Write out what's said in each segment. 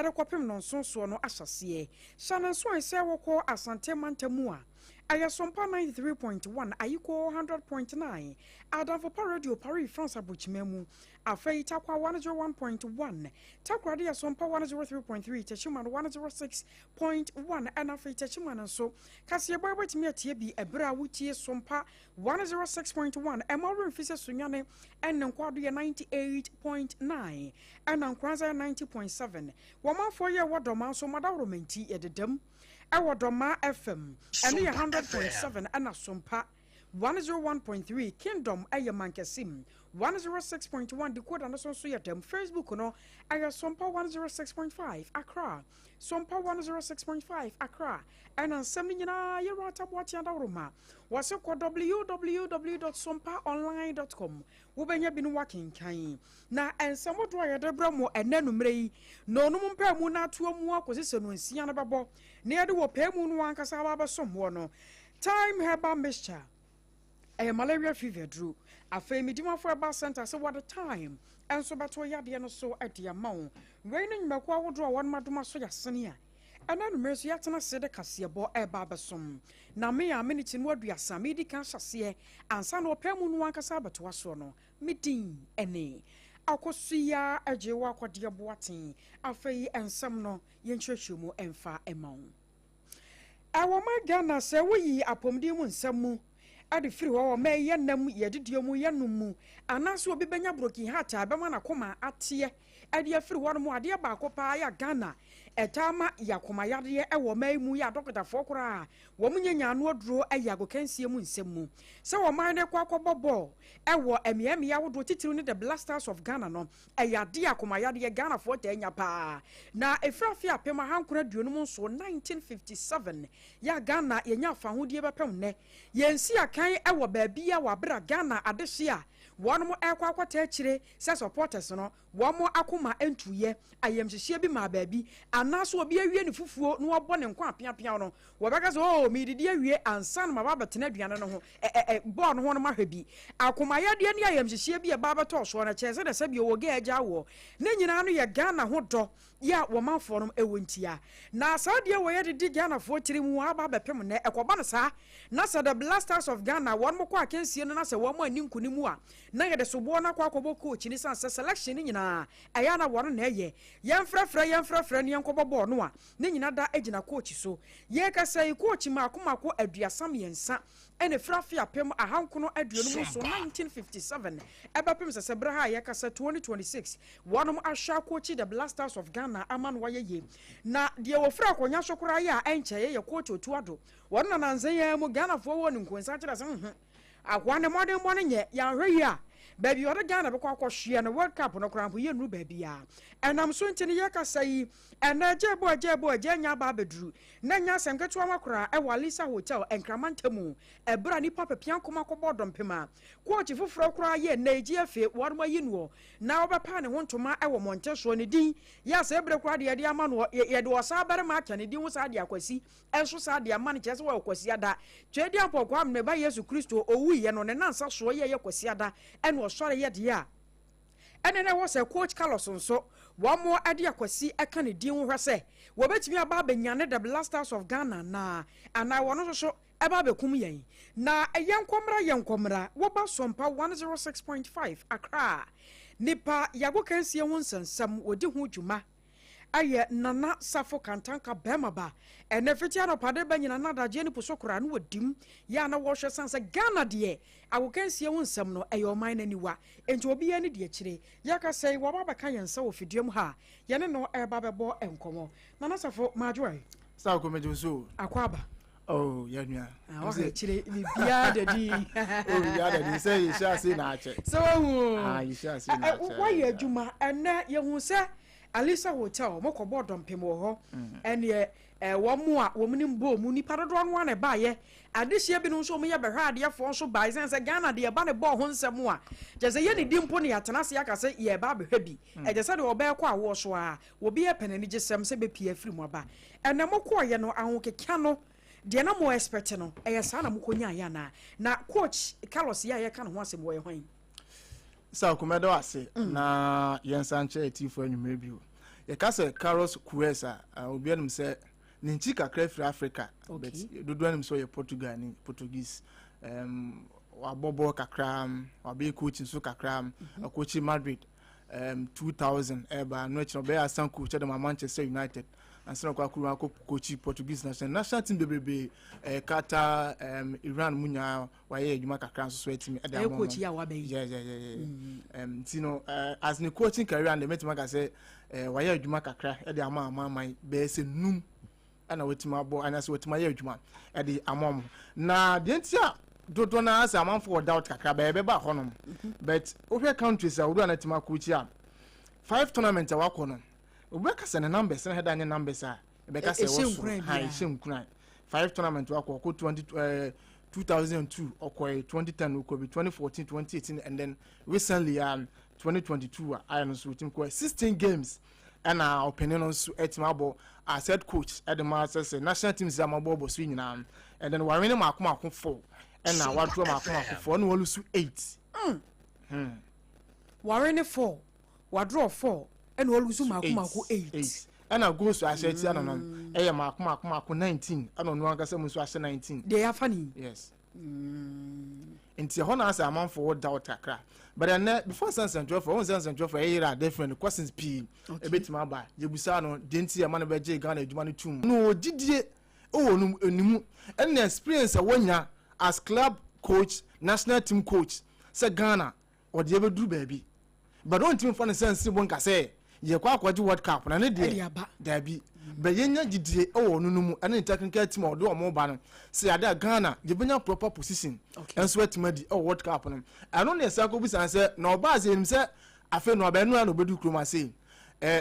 erekopem no nso no asase shanan so ise woko asante mantamu a aya SOMPA 93.1 ayiko 100.9 Adamfopa Radio Paris France Abuchimemu afei takwa 101.1 takwa de SOMPA 103.3 Tachima 106.1 and afei Tachima nso kase boy betimi atie bi ebra wutie SOMPA 106.1 emawre mfise sunyane en nkwado ye 98.9 and ankranza 90.7 womafo ye wodoma so madawro menti ededam Ewadoma FM and 100.7 and SOMPA 101.3 Kingdom Ayamankesim 106.1 Decoder and so yatem Facebook no aya SOMPA 106.5 Accra SOMPA 106.5 Accra and on seminina yerata watch and roma was www.sompaonline.com wobenya binu working kan na ensamo do ya debra mo enanumrei no no mpa mu na to mu akosi no nsia na babo na yede wo pa mu no ankasa baba somwo no time herbal mixture malaria fever drew afei midimafo eba center say what the time enso beto yade no so adia mawo reigning mekwa wodro won madoma so yasene a enanu meso yatena sede kasebo eba besom na me a minute no aduasa medika hyase ansa no pemu no ankasa beto aso no midin ene AKOSUA AGYEIWAA akode boaten afei ensam no yenhwehwemu emfa emawo awoma Ghana se woyi apomdi mu nsam ade firi wo ma yenam yedidio mu yenum anaso obi benya broken heart abema na koma atie ade afiri wo no ade ba akopa ya Ghana etama yakoma yade ewo ma mu ya dokota fokora wo munyanya no oduro ayago kansie mu nsem se wo man ne kwa kobobo ewo emiam ya wodo titiru ne the blasters of Ghana no eyade akoma yade Ghana fo tanya pa na efrafi apema hankora duonu mu so 1957 ya Ghana yenya fa hodie bepem ne yensi kan ewo baabia wabra Ghana adehia wono ekwa akwata akire se supporters no womo akoma entuye ayemhyehyie bi ma baabi anaso obi awie ne fufuo no obo ne nkwa apia no wobeka so mididi awie ansan ma baba tena aduane no ho ball no ho no mahwebi akoma yade ne ayemhyehyie bi e baba to so na chese de sabi wo ga agya wo ne nyina no ye Ghana ho do ya womanfo no ewontia na saade wo ye de Ghana fo tirimu aba bepem ne ekoba no sa na sa the blasters of Ghana won mo kwa akensie no na se wo mo ani nkunimu a na ye de sobo na kwa akobo coach ni san selection ni nyina aya na won na ye yemfrafra ne yenkobobo no a ne nyina da agina coach so ye ka sai coach ma akomako aduasam yensa ene frafi apem ahankono aduonu mu so 1957 ebapem se bra ha ye ka sa 2026 wonom ahwa coach the blasters of Ghana aman waye na de wo fra konya sokora ya enche ye coach otuado won na nanze ye mu Ghana fo won nkonsa kira se akwane modern nye ya hwe ya baby oda Ghana be kwa hwe na World Cup no krampo ye nu baby ya enam so ntini ye kasai ena jebo nya ba bedru na nya semketo amakora e Walisa Hotel enkramantemu ebra ni papa pian koma kobodom pema coach foforo kora ye na eji afi wonma yinuo na obepa ne hontoma e wo monteso ne din ya se ebre kora de ama no ye de osa bare ma aka ne din wo sa de akwasi enso sa de ama ne chese wo akwasi ada twedi apokwa amne ba Yesu Kristo owu ye no ne nansa so ye akwasi ada ene osore ye de ya enene wo se coach Carlos nso wo mo ade akwasi aka ne din wo hwese wo betimi aba benyane the blasters of Ghana na ana wono so eba bekum yen na yenkomra wo ba SOMPA 106.5 Accra nipa yago kansie ho nsansam wodi ho dwuma aye nana safo kantanka bema ba ene fitia no pade banyina na daje ni posokora no wadim ya na wo hwe sansa Ghana de awokansie ho nsam no ayo man naniwa enti obi ya ni de akire ya ka sei wo baba kan yensa wo fidiam ha ye ne no eba bebo enkomo nana safo majoy sa ko mejuso akwaba oh ya nua o akire ni bia dadi oh ya dadi say you shall see na ache so you shall see na ache wo ye adwuma ene ye hu se Alisa Hotel mokobo dompem wo ho ene wo mu a wo mnim bo mu ni padodo no na ba ye adehia bi no so mo ye behwa ade afo so ba sense Ghana de ba ne bo ho nsem a jese ye ne dimpo ne yatena se aka se ye ba behwa bi jese de oba ekwa wo so a wo bi e penani gisem se be pia firi mo ba ene mokọ ye no ahokeka no de na mo expect no eyesa na mokonya ya na coach Carlos ya ye ka no ho asem wo ye hwan sa kumedo ase na yensanche etifo anwumre bio ye ka say Carlos Cuesa obi anum say ninchi kakra fra Africa but dodo anum so ye Portuguese wabobo kakra wabe coaching so kakra coaching Madrid 2000 eba no chino be asan coach at Manchester United and so kwa coach Portuguese national team bebe Qatar Iran munya waye adwuma kakra so etimi e da coach ya wa be tino as the coaching career and the metima ka say waye adwuma kakra e da amman be se num ana wetima abo ana so wetima ye adwuma e de amam na de ntia dodo na as amam for doubt kakra be ba honom but over countries a wodo na tima coach ya 5 tournament a wakono obeka se ne numbers na head anya numbers a obeka se wo high shemkran 5 tournament wako 2002 okoy 2010 okoy 2014 2018 and then recently 2022 I know so team ko 16 games and our opinion on so etimabo as head coach at the master say national teams amabo so nyina and then warene makoma 4 and now what makoma 4 no lose 8 warene 4 wadro 4 and we lose makoma 8 and I go so as it no makoma 19 I don't know anga say so as 19 they are funny yes nti ho na asa amount for doubt akra but then before Sansan 12 era different questions p e betima ba yebusa no denti ama no beje Ghana adwuma no tum no didie o no enimu and experience wonya as club coach national team coach say Ghana or the ebeduru baabi but don't even for sense bon ka say ye kwa akwaji world cup na ne de dabi be yenya didie o no mu and technical team o do o mo ba no say ada Ghana je benya proper position and so etimadi o world cup no I don't know say say na oba say nim say afa no ba no na obedu kroma say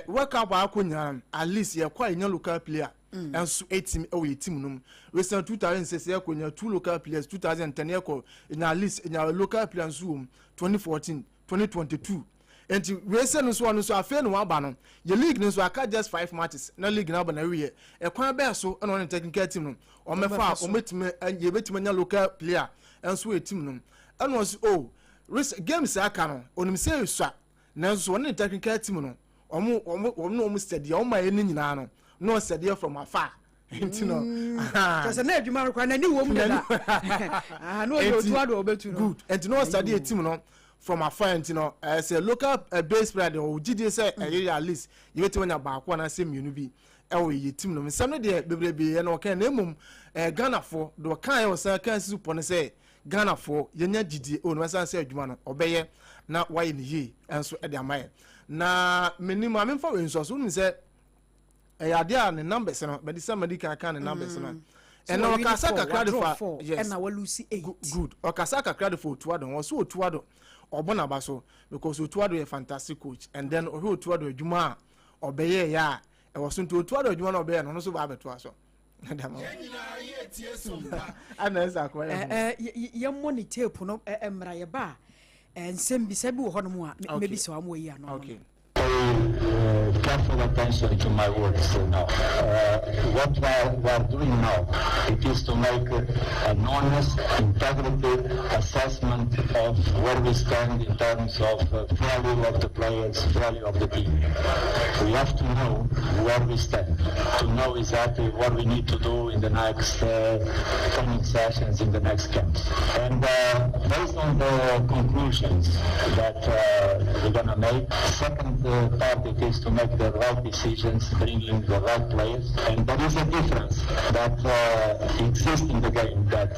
world cup akonya at least ye kwa enya local player and so 8 o ye team no recent 2006 ye konya 2 local players 2010 ye ko in at least in our local players 2014 2022 and we say no so afa no aba no ye league no so aka just 5 matches na league na ba na we e kwan be so na on technical team no o mefa o metime ye betima nya local player and so a team no and was games aka no onim say so na so on technical team no omo steady o ma eni nyina no steady from afar you know because na adwuma no kwa na ni wo mu da no o tuado obetu no good and no steady a team no from afar you know as a local base player o gidi say at least you betima nya ba kwa na say mienu bi ye team no some de bebrebe na o kan na emum Ghana for do kan o say kan super no say Ghana for yenya gidi o no say adwuma no obeye na why ni ye enso e de amaye na menim amemfa we nso so say ade a ne numbers no but some medical kan ne numbers no and no kasaka crowd for yes and na we lose 8 good o kasaka crowd for tuado o so tuado obona ba so because tuado a fantastic coach and then o tuado adwuma obeye ya e was so tuado adwuma na obeye no so ba beto aso ana kwa ye money tape no emra ye ba ensem bi sabi wo hono mu a maybe so am we ya no okay careful attention to my words now. What we are doing now, it is to make an honest, integrated assessment of where we stand in terms of value of the players, value of the team. We have to know where we stand, to know exactly what we need to do in the next training sessions, in the next camps. And based on the conclusions that we're going to make, second part it is to make the right decisions, bringing the right players. And there is a difference that exists in the game, that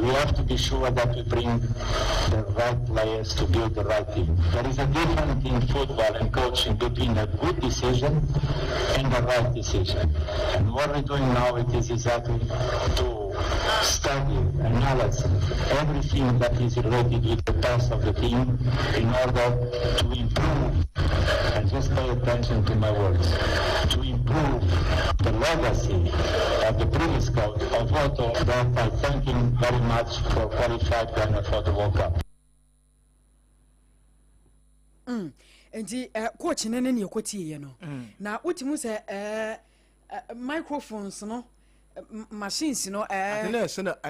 we have to be sure that we bring the right players to build the right team. There is a difference in football and coaching between a good decision and the right decision. And what we're doing now, it is exactly to study, analyze everything that is related with the past of the team in order to improve, and just pay attention to my words, to improve the legacy of the previous coach of Otto, that I thank him very much for qualified Ghana for the World Cup. Nti coach nene ne ekoti ye no na utimu se microphones no machines no I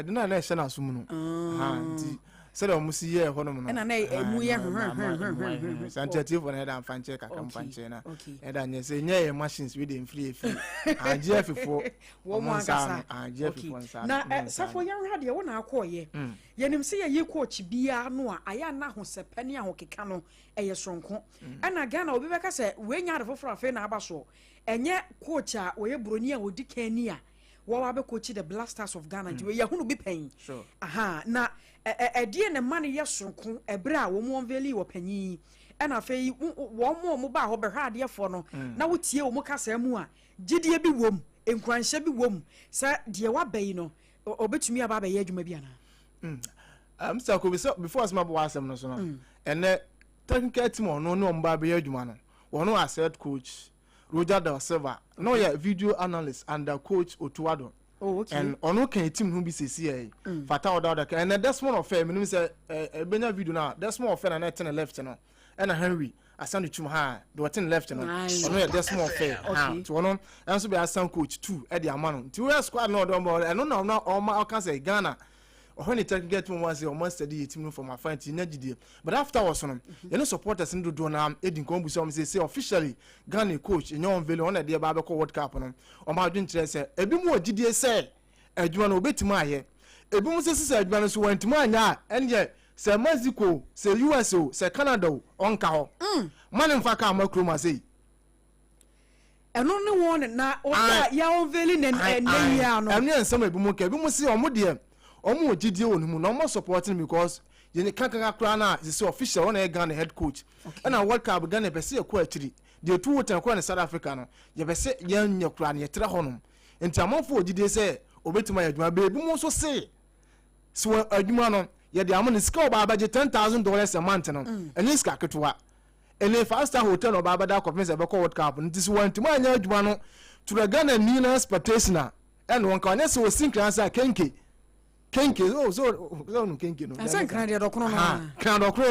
didn't na asum no ha nti said almost ye honom and I mu ye santative on head and fanche kakam fanchena and then say nye machines within free and jeff for one son and jeff na safo yan radio wona akoye yenim se ye coach bia no a aya na ho sepani a ho keka no eye sonko ana Ghana obi beka se we nya de foforo afa na aba so enye coach a oye broni a odi kani a wo wa be coach the Blasters of Ghana we ye hunu bi pen aha na die ne man ye sonko ebre a wo mo onveli wo panyi ana afei wo mo ba ho be hwa de fo no na wo tie wo mo kasa mu a gidie bi wom enkwanhye bi wom sa de wa bayi no obetumi aba ba ye adwuma bi ana Mr. Kobe, before as my boss, I'm not so. And technical team or no, by Jumano, or no, as head coach Roger da Silva, no, yeah, video analyst and the coach Otuado. Oh, okay. And on okay, team who be CCA, Fatah Dada, and that's one of them. When say a Benya video now, that's more of an 10 left, you know, and a Henry. I send it to my do 10 left, you know. No, that's more fair. To one, and so be a sound coach too, Eddie Amano. To a squad, no, don't bother. I don't know now, all my can say Ghana. When you take get one once or must study team for my friend in but afterwards on you know supporters in the donor Edin Kombu say officially Ghana coach in your village on a dear Babako World Cup on my dream say a bit more GDA say a Juan obey to my hair a boom says Advanus went to my and yet say Mexico say USO say Canada on cow man in Faka Macroma say and only one now ya village and then some people see on dear. Omo GDA onmu no more supporting because you can't cry now is official on a Ghana head coach and a World Cup Ghana be say a quality the two water kwa South Africa no you be say yan your cry ye tra honum enti amafo GDA say obetuma adwuma baby mo so say so adwuma no ye de amon ska oba budget $10,000 a month no enye ska ketwa ene fast hotel oba bada conference be World Cup nti so wanti ma anya adwuma no to the Ghana Nina expectation and one kan say o sinkransa kenke so kenke no asan kan de dokro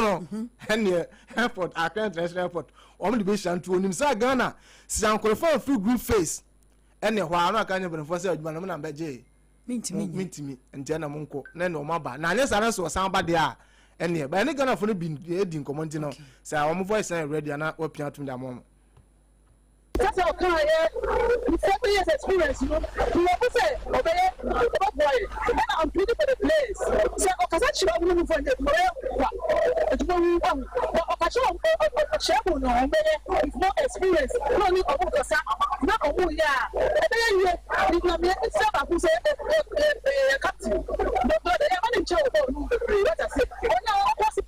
no and airport Accra International Airport omli be shantu onim sa Ghana sian qualify full group face and hwa no aka nya benfo say adwuma no na beje mintimi enti na monko na no maba na anya sara so san ba de a and ba ne Ghana for no bin edin command no say our voice na ready na opia tum da mom. That's our car, 7 years experience, you know. You say, okay, boy, I'm pretty for the place. So, because I should have moved from the it's no experience. No need of the not a woman, yeah. And then you have who say, captain. But they haven't in charge of what I say. Oh, no, what's the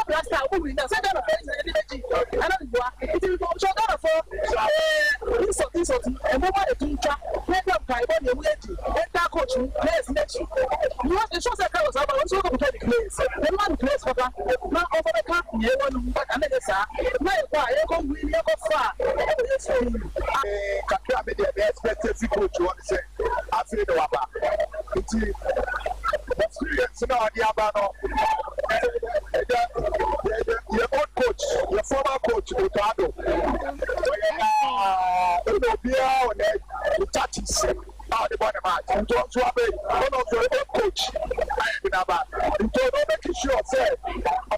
Blaster who na say that face energy ana bua it will show that for insult and move the tuncha program kai bo ne wuji enter coach place next you want to show say kai was about so go to the place the man place for that na over the camp ye won but ana dey sa na e kwa e go win e go far kakra be the expected coach what say after the waba it experience na dia ba no your old coach, your former coach, Otado. The touches out the bottom match. And to have one of your old coach, I have been about. And to make sure, say,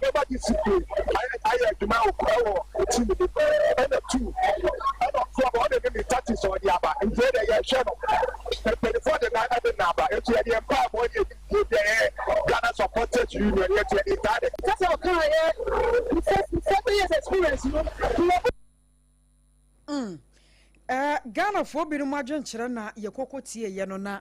about discipline, I have to now power team and the two. I don't know about the touches on the other. And then they are channel. And before the night, I didn't have it. The empire, what you Ghana supported you, and yet you did. That's our car, 7 years experience, you know. Ghana for bi no madwen kire na ye kokotie ye no na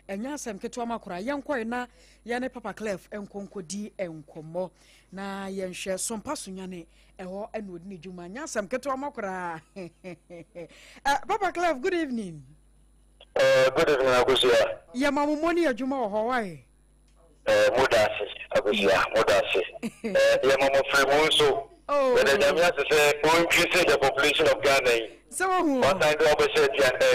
enya asem keto amakora ye nkoi na ye ne Papa Clef enkonkodi enkomo na ye nhwe sompa sunyane eho ena odi ne djuma nya asem keto amakora Papa Clef, good evening. Good evening, AKOSUA. Ye mamumoni adjuma ho why Modasi AKOSUA modasi ye mamu fremu so but the Jamia say we increase the population of Ghana. So what I do obese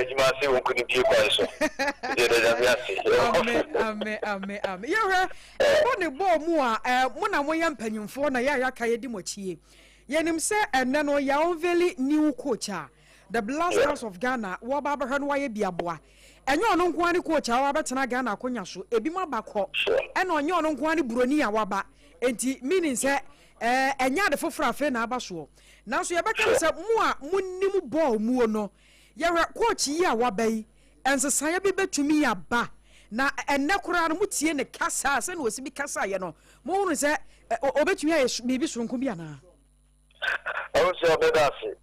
you must say we could be quite so the Jamia amen yeah on bo mu a mo na mo yam panyimfo na ya kaye di mochie yenim se enne no ya onveli new coach the Blasters of Ghana wo ba ba hwe no waye biaboa enyo ono nko ani coach a wabetena Ghana akonya so ebi ma bakọ ena onyo ono nko ani buroni a waba enti meaning say enya de foforo afa na aba so nanso ye beka say mu a munnim ball mu no ye coach yi a waba yi ensesa ye betumi ya ba na enne kura no mutie ne kasa se na osibi kasa ye no mo hunu say obetumi ya bibi soronko bi ana I was obedasi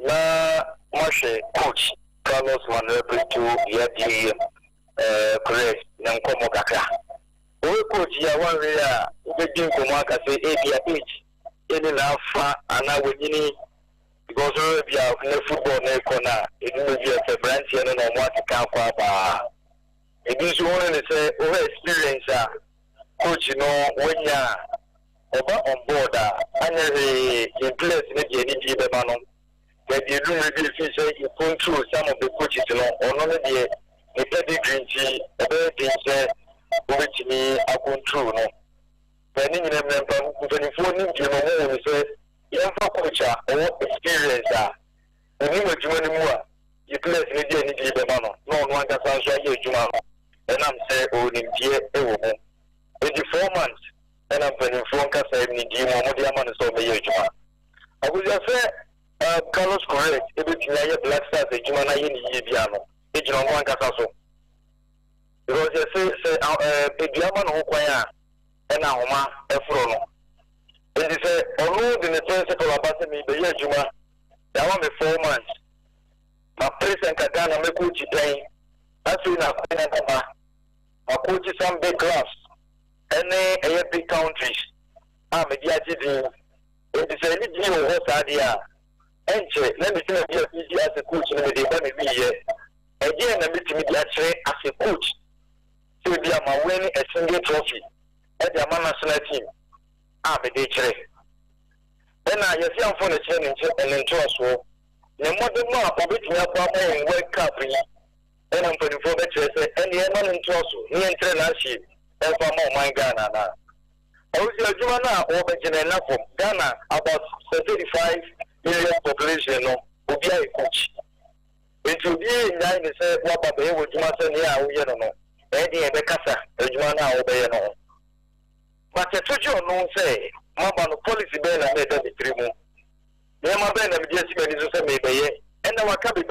na Moshe coach Carlos Manuel Brito yadi correct na nkomo kakra o coach ya one way a obedi nkomo aka say APPIAH eni na afa ana wonyini because we be na football na ikona eni be a branch ya na mo atika kwa ba ebi so won ne say o experience a coach no wonya oba on board anya the place ne je ni bi be ma no but the room will be say you control some of the coaches no ono ne de e pedigree nti obe dey say which me a control no but ni nyina member company for ni je no mo say you for coach or experience oni ma juma ni mu a you place ne je ni bi be ma no no no anga san so ye juma no and am say o ni die e wo mo 24 months and I'm putting phone case ni di mo mo dia man so me ye juma abuja say Carlos correct everything ya Black Stars e juma na ye ni ye bia no e juma mo anga so because you say e bia man ho kwan a e na homa e fro no and say onu de ne principal abase me be ye juma that one me 4 months my president Kagana me coach den asu na kwan na ba my coach some big clubs any big countries me dia jidi it is any deal wo sadia enche let me tell you as a coach no dey ba me bi ye again na me timi dia chere as a coach so dia ma win a single trophy at the national team me dey chere na ye fi amfo na chere ne nto so ne modern ma obetumi akwa ma World Cup yi na mpanifo be chere say ene e ma nto so ne entre na shi for my Ghana now. I was a Jumana or enough from Ghana about 35 million population no will be a coach. It will be in line to say what about the Jumasa near we no any the Casa, the Jumana obey no. But the Tujo no say Mabano policy ben and made the tribu. Yama ben and just many to say maybe and our cabin.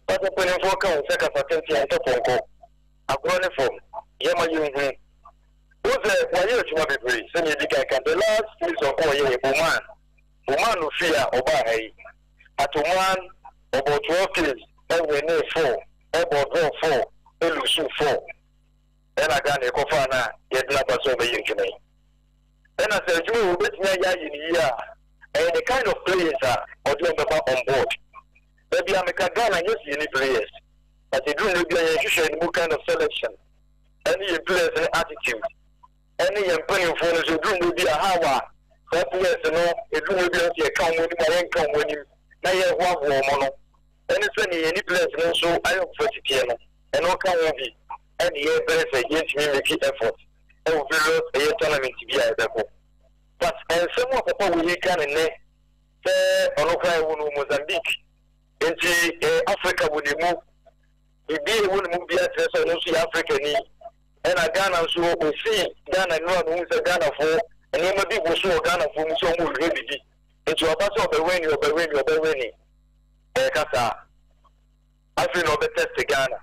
But the penny for count second for and top a grown form. Yama you. Who's why you to be send you the last piece of oil, woman no fear or buy at 1 about 12 days, every day 4, about 4, Elusu 4. Then I got a cofana, yet numbers over you to me. Then I said, you will bet me in here, and the kind of players are on board. Maybe I'm a Ghana, yes, you need players, but they don't be a new kind of selection. Any players and attitude. Any employee for us will be a hour. That yes, no, it will be a count when my income when you may have 1 woman. Any place, no, so I don't put it and no can be any year better against me make effort. I will be a tournament to be at the but and some of the people we can in there, on Mozambique, into Africa would move. If they would move the address of Africa. And I Ghana so we see Ghana no one who's a Ghana for and you may be so Ghana for so more ready. Into a pass of the winning. Kasa. I feel no better to Ghana.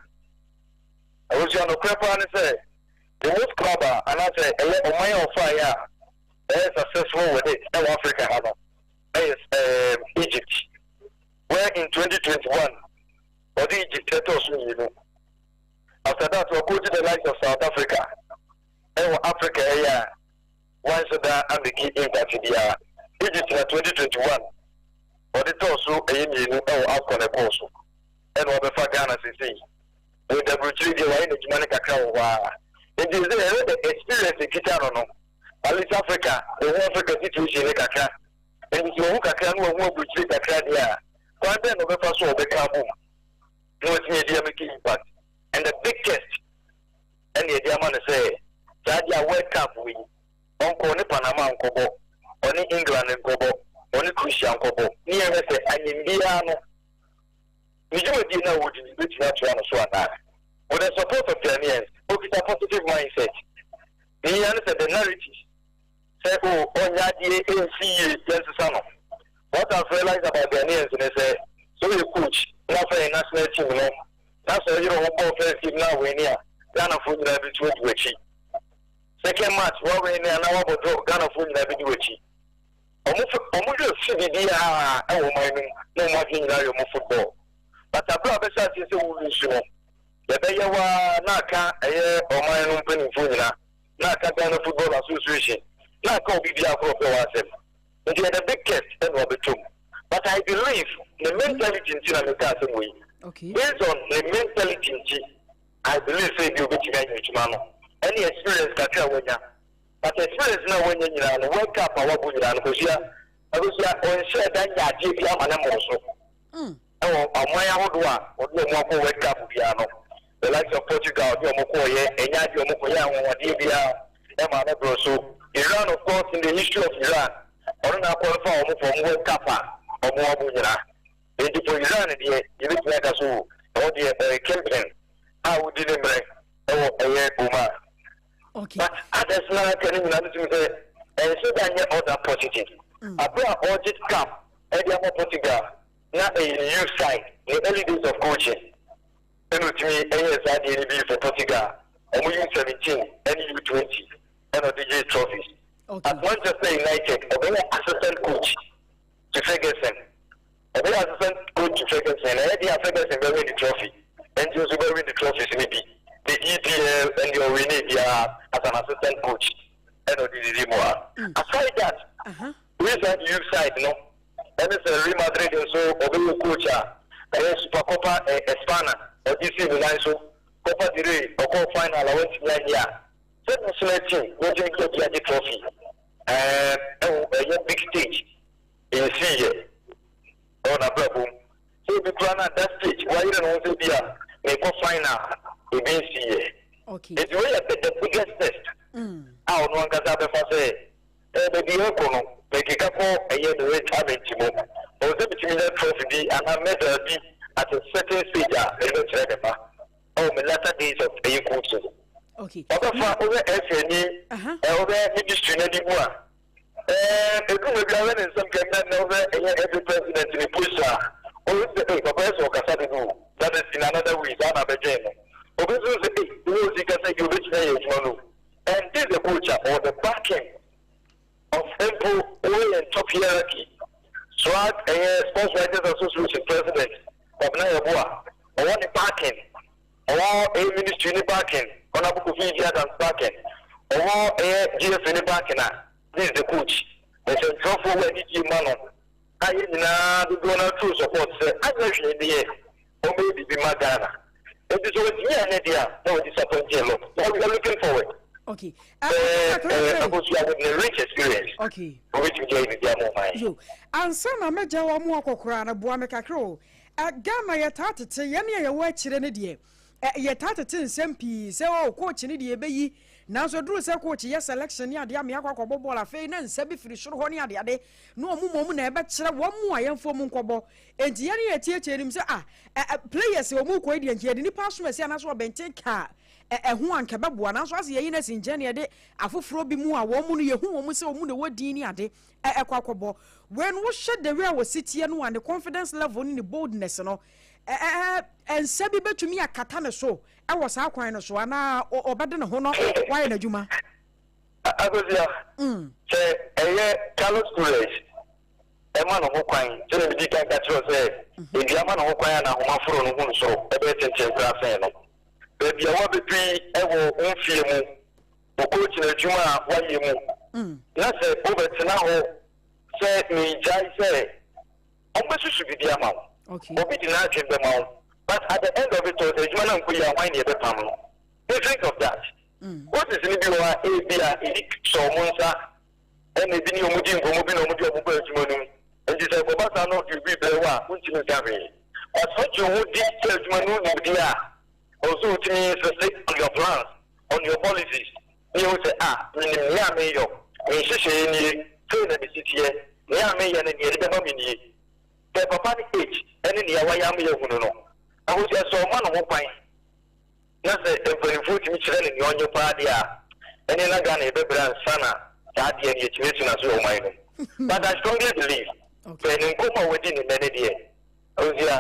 I was on the prep and say the most club and I say a my fire is successful with it in Africa is Egypt. Where in 2021 or the Egypt also you know. After that, we'll go to the likes of South Africa. And Africa, yeah, once that and the key impact in the Egypt in 2021. But it's also a year outcome also. And what the Ghana CC. With the British, in the Jamaica crowd. It is the experience in Kitano. At least Africa, the Africa situation in Kaka. And if you look at Kano, more British Kaka, why then the first of the Kabu? No, it's media making impact. And the biggest, and the German say, Sadia World Cup we Uncle Panama and Kobo, only England and Kobo, only Christian Kobo, near say, and Indiana. We do a dinner with the British National Swana. with the support of Ghanaians, with a positive mindset. The answer the narrative. Say, oh, on the ACA, what I've realized about Ghanaians is so you coach, not for a national team, no. That's why you don't want to now we're near Ghana food in every 20 weeks. Second match, what we're near now about Ghana food in every week. Almost CBD, no more in football. But I brought a set is a woman show. The Bayawa Naka, a year or my own penny food, Naka Ghana Football Association, Naka BBA for ourselves. And they had a big case and Robert Tom. But I believe the mentality in China way. Okay. Based on the mentality in China, I believe say you get to any experience that you have. But experience now when you wake up and walk with you, I was on share that you have an also. Oh, my Odua, or no more wake up piano. The likes of Portugal, Yomokoye, and Yamokoya, or Libya, Emma Broso. Iran, of course, in the history of Iran, or not qualify from World Cup or more Bunina. And for Iran, you look like us all, or the campaign. How would you break? Oh, a year, Uma. Okay. But others now can even say, and so that other positive. I brought audit cup, and the other Portugal, not a new side, the early days of coaching. And with me, ASID for Portugal, and we use 17, and U20, and the DJ trophies. Okay. At Manchester United, a very assistant coach to Ferguson. A very assistant coach to Ferguson, and Eddie Ferguson will win the trophy. And Jose will win the trophies maybe. The EPL and your winning as an assistant coach. And the more. Aside that, we have youth side, no? And it's a Real Madrid and so over coach, Super Copa Espana, or DC Milan, so Copa del Rey, or Copa Final, I went to here. So national team, we're going to get the trophy. A big stage in Syria. On a problem. So we plan at that stage, why you don't want to be a make a final against Syria. Okay. It's really the biggest test. Our one can have a say, the Diocono, make a couple a year to wait having Timo. Or the between the trophy and I made a be at a certain stage, oh, the latter days of a coach. Okay. Other for over SNE, over industry anymore. It could be in some cabinet over every president in the push. Or the best of Casado. That is in another way, another general. Or you can say you reach there, and this is the culture or the backing of Empo and top hierarchy. Swag a Sports Writers Association president of Nayaboa, or one backing, or a ministry in the backing, on a book of media and backing, or a GF in the backing. This is the coach. It's a trophy where you man. I know the donor true support. I actually the year, or maybe be Magana. It is always here and there. No disappointing. What we are looking forward. Okay. AKOSUA with the rich experience. Okay. Which we gave the more mind. Yo, and some are major or more cocra, Boameka Crow. At Gamma, your tata, Yamia, your watch in a dear. Your tata, Sempi, so coach in the bay. Now, so do a coach, yes, selection, ya, dear Miako, Bola, Fain, and Sebi for the short honey, the day. No moment, but one more I am for Munkobo. And Tiani, a teacher, him say, players who move quite and yet, pass me, and as well, been car. Who and Kababu, and as was the Yanas in January, a full be more, a woman, you who so moon the word Dini a day, a quacobo. When we shut the real city and the confidence level in the boldness, and Sebi bet to me a katana so. I was our kind so now or better than honor. Why in a Juma? I was say, a year, Carlos Gures, a man of Hokine, Jeremy Dick, that was a German Hokine and Hofro, so a better graph. Baby, I want to be a film or coach in a Juma, one you that's over to now. Say me, Jai say, almost should be the amount. Okay. Or be denied the amount. But at the end of it, the Juma and we are winding the panel. Think of that. What is in the APIAH, so Monza, and the video moving from Mobile, and this is about not to be the one, which is carrying. As such, you would tell Manu, also, it means to stick on your plans, on your policies. You will say, Mayor, when she say, train the city, Mayor, and the Mamini. The Papa age, and in the Wayami, I was just so man of one. na sɛ mpanimfoɔ tumi kyerɛ ne nea ɔnyɛ paa deɛ a ɛne na Ghana yɛbɛbrɛ ansa na saa adeɛ no yɛtumi atu na so wɔ ɔman no but I strongly believe sɛ ne nkɔmmɔ a wɔdi ne nnɛ ne deɛ ɔsia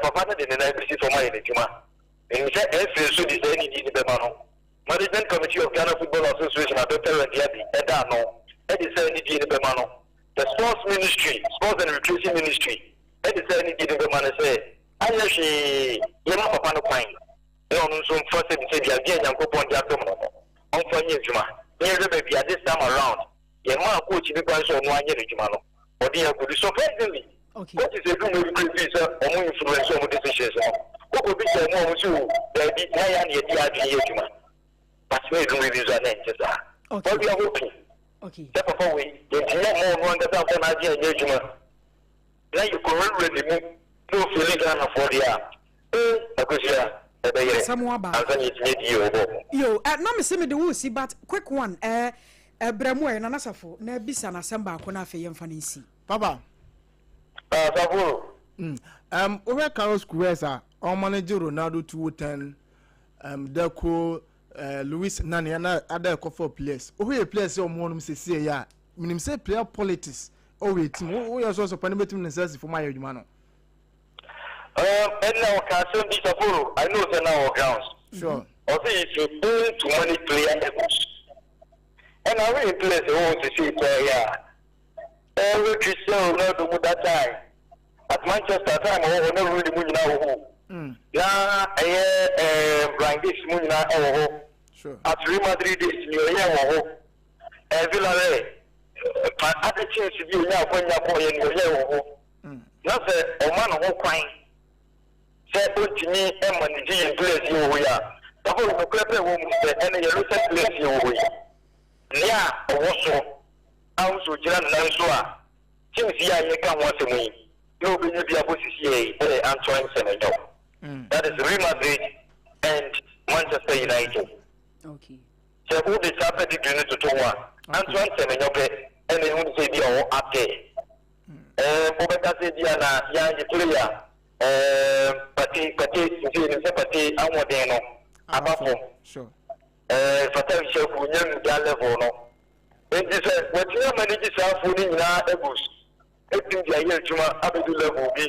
papa no de ne nan bɛsi fam ayɛ n'adwuma ɛnim sɛ ɛfiri so de sɛ ɛne di ne bɛma no management committee of Ghana Football Association adopted Radiadi ɛda no ɛde sɛ ɛne di ne bɛma no the sports and recreation ministry ɛde sɛ ɛne di ne bɛma no sɛ ayɛ hwee yɛma papa no kwan na ɔno nso mfa sɛ bi sɛ bi adeɛ Nyankopɔn de adom no ɔmfa nyɛ adwuma na yɛhwɛ baabi a this time around yɛma coach bi kwan sɛ ɔno anyɛ n'adwuma no ɔde yɛ akɔdu surprisingly coach is ɛdum ɛdukure bi sɛ ɔmo influence ɔmo decisions no kɔkɔ bi sɛ ɔmo so baabi na yɛ ne yɛde adwene yɛ adwuma but na ɛdum bi nso a na ɛnkyɛ saa ɔde ahopi sɛ papa wei yɛntumi ama ɔno ankasa mfa n'agye anyɛ adwuma na yɛkɔwurawura ne mu na ɔfiri Ghanafoɔ deɛ a akosua yo na me se me de wo si but quick one bramo na nasafo na bisa na samba ko na afeye mfa na nsi papa safo over Carlos Cuesa on manager Ronaldo 210 Deco Luis Nani na other for players over players o mo no se se ya minim say player politics o we team o you so panibet necessary for my adwuma no and now can be safo I know say now grounds sure also if you do too many player levels and I really play the whole to see player every Cristiano Ronaldo that time at Manchester time or never really moving now yeah Brian this moving now sure at Real Madrid this new year Villarreal other chance to be now when you are in your year not a man of crying say to me and managing place you are the whole club and you look at place you are yeah also also jiran nan so a teams ya ye kan wase mu no be ni bia posisi Antoine Semenyo that is Real Madrid and Manchester United okay so who be sabe di gene to one Antoine Semenyo pe and who say bi o ate obeka say dia na ya ye player pati ni pati amode no abafo sure fatal sheku nyam ga level no enti se wetin manage safo ni nyina egus etim dia ye adwuma abedu level bi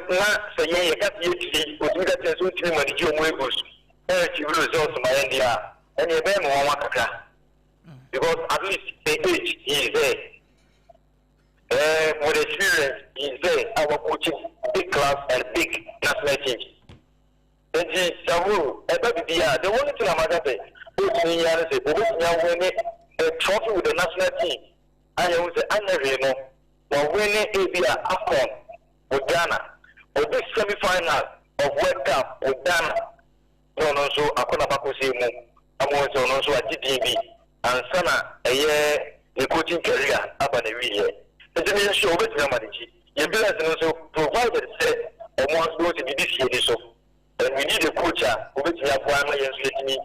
na se ye ka tie ti otu ga tse so ti manage o mo egus ti results ma endia and e be mo wa kaka because at least the age is there with experience is there our coaching big class and big national teams. And Savu, the only thing I'm going to say, winning a trophy with the national team. I was the or winning APPIAH with Ghana, or this semi-final of World Cup with Ghana. No, so I couldn't have I'm also at GDB and Sana a year the coaching career up and a year. The means show with Yamaniji. You also provided said almost go to be this year so. And we need a coach who will have one and me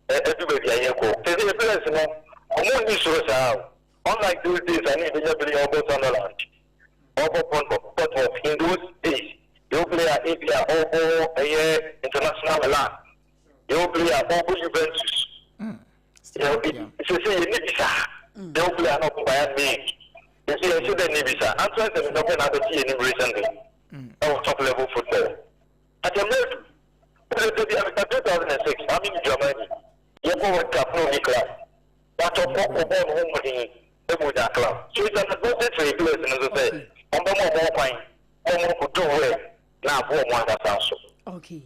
everybody I go. There's a place no more news unlike those days I need to play over Sunderland. Over in those days, you play at APPIAH over a year international Milan. You play at over Juventus. It's a say you need visa. You play at not by me. You see, I should need visa. I'm trying to not another team recently. Our top level football. At the moment, 2006, I'm in Germany. You go World Cup, no class. That's a football home with the club. So it's an advantage for a player, and as I say, I'm more fine. I'm more do well. Now, okay.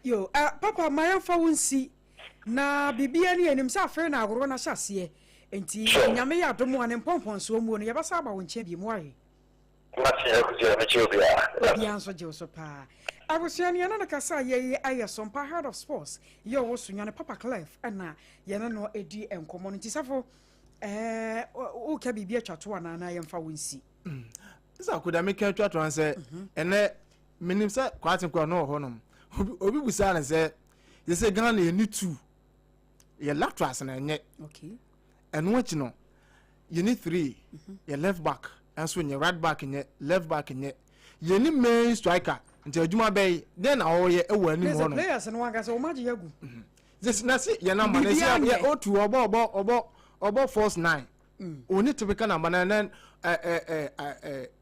Yo, Papa, my uncle won't see. Na bibia ni enim sa fe na agoro na hyase enti nyame ya domo ane pompon so mu no yebasa ba won che bi mu aye mati akuzia me chiobia bia nso je so pa agusua ni na kasa ye aye SOMPA Head of Sports ye wo sunya ne Papa Clef na ye no edi enkomo no tisafo o ka bibia twato ana na ye mfa wonsi isa koda me ka twato an se ene minim sa kwatin kwa no ho no obi busa na se ye se Ghana ye ni two your left pass na nye okay and what you know you need three your left back and so your right back nye left back nye you need main striker nti adwuma bɛyi den na ɔyɛ ɛwɔ anim hɔ no players no wanka sɛ ɔmagye yagu this na se yɛ number na se yɛ o2 ɔbɔ force 9 oni typical number na then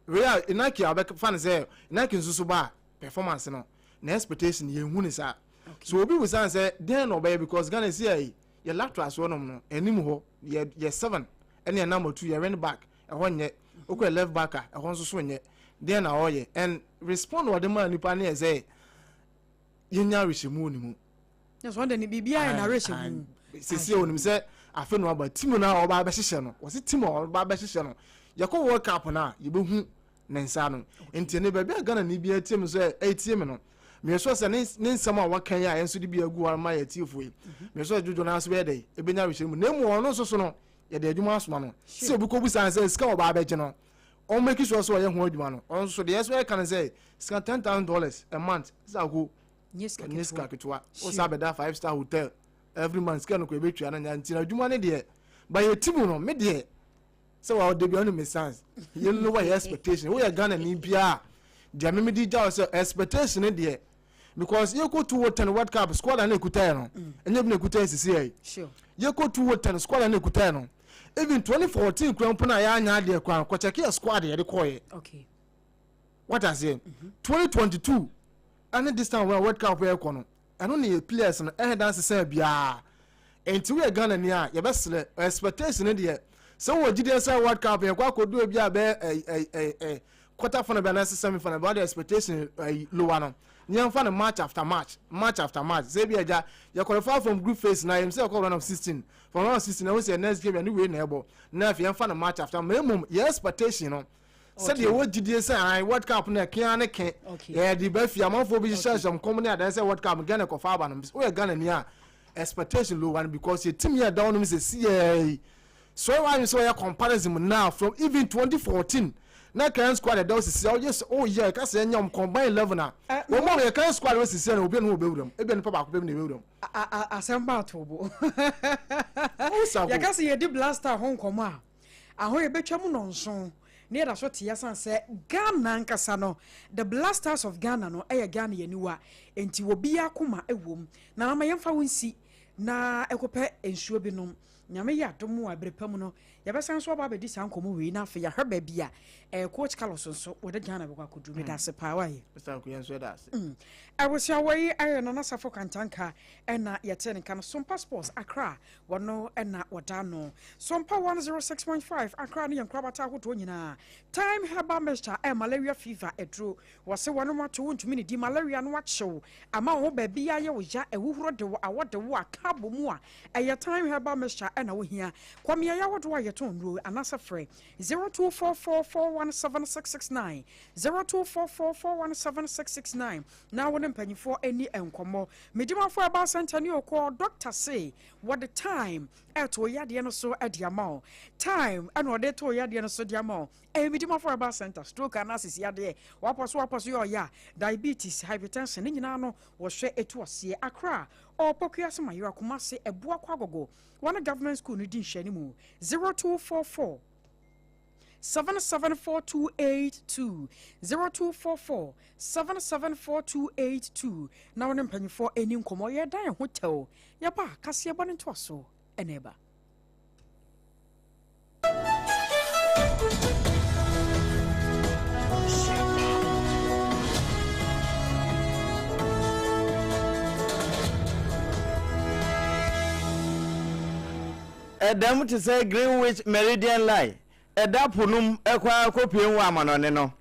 real Nike abek fan say Nike nsusu ba performance no na expectation ye hu ni sa so obi we say den no be because Ghana see ye lateral so no anim ho ye 7 ene number 2 ye run back e ho nye okwe left back e ho nso so nye den na oye and respond what the man nipa na say ye nya rehemu ni mu yes one ni bibia na rehemu sisi onim say afi no aba team na oba ba hihye no wose team oba ba hihye no yakọ world cup na yebehu nensa no enti ne ba bia Ghana ni bia team so team no me so se ne nsam a wakan ya enso de bia gu war ma ya tiefo yi me so jojo na so be dey ebenya rehye mu na mu ono so no ye de adwuma asoma no se obi ko bu san se ska oba ba je no on make sure so ye ho adwuma no on so de yes we can say ska $10,000 a month isa go nyeska kitwa o sa be da 5-star hotel every month ska no ko ebetua na nyanti na adwuma ne de ba ye team no me de so wa de bia no me sans you know what your expectation we are Ghana ni bia de me di jaw so expectation de because you go to 10 World Cup squad na ekuta no enye bi na ekuta sisi ai sure you go to 10 squad na ekuta no even 2014 krampo na ya anya de kwa ko check your squad ye de koye okay what I say 2022 and this time World Cup we ko no eno na players no dance say bia enti we Ghana ni a ye besle expectation de so we gide say World Cup ye kwa kodu bia be quarter final be na semi final about the expectation lower no nyam fa match after match say bia ja you qualify from group phase na him say call run of 16 from round of 16 na we say next game and we na ebo na if you fa match after minimum your expectation no said the what gide say World Cup na kan na kan yeah the be fi amafo bi share some company and say World Cup Ghana ko fa ba no we Ghana ni a expectation low one because your team here down me say see so why you say your comparison now from even 2014 na kan squad that was say yes oh yeah ka say nyam combine level na wo mo ya kan squad was say na obi no obewuram ebe no papa ko be no bewuram asamba tobo ya ka say the blaster hon koma aho ye betwa mu no nso ne da so te yasan say Ghana nkasa no the blasters of Ghana no Ghana yaniwa enti wo bia koma ewom na ma yemfa wonsi na ekope ensuo bi no nyame ya domo abrepam no yabesan so ba bedi sankomo wi na afa ya haba bia coach Carlos so wo de Ghana be kwa kudu me da se pa wa ye Mr. Kuyenso da se awosia wai ayena na safo kantanka ena yete ne kan SOMPA Sports Accra wono ena wodano SOMPA 106.5 Accra ne yankrabata hoto nyina time haba mester malaria fever edro wose wono mato wontumi ne di malaria no wachew ama wo ba bia ye wo ja ewuhuro de wo awode wo akabo mu a time haba mester ena wo hia kwamia ya wodo ayeton ro anasa frɛ 0244417669 0244417669 na wona mpanyifo eni enkomo medimafo aba center ni okọ doctor say what the time eto yade no so adiama time and what they to yade no so diama medimafo aba center stroke analysis yade waposo yo ya diabetes hypertension nyina no wo hwe etu ase Accra or pokua se mayo akoma se eboa kwagogo one government school no di nhwani mu 0244 774282 0244 774282 na wona mpanyifo eni nkomo ye dan hotel ya ba kase bone to so eneba Edam to say Greenwich Meridian Line edapunum ekwa kopien wa amanone no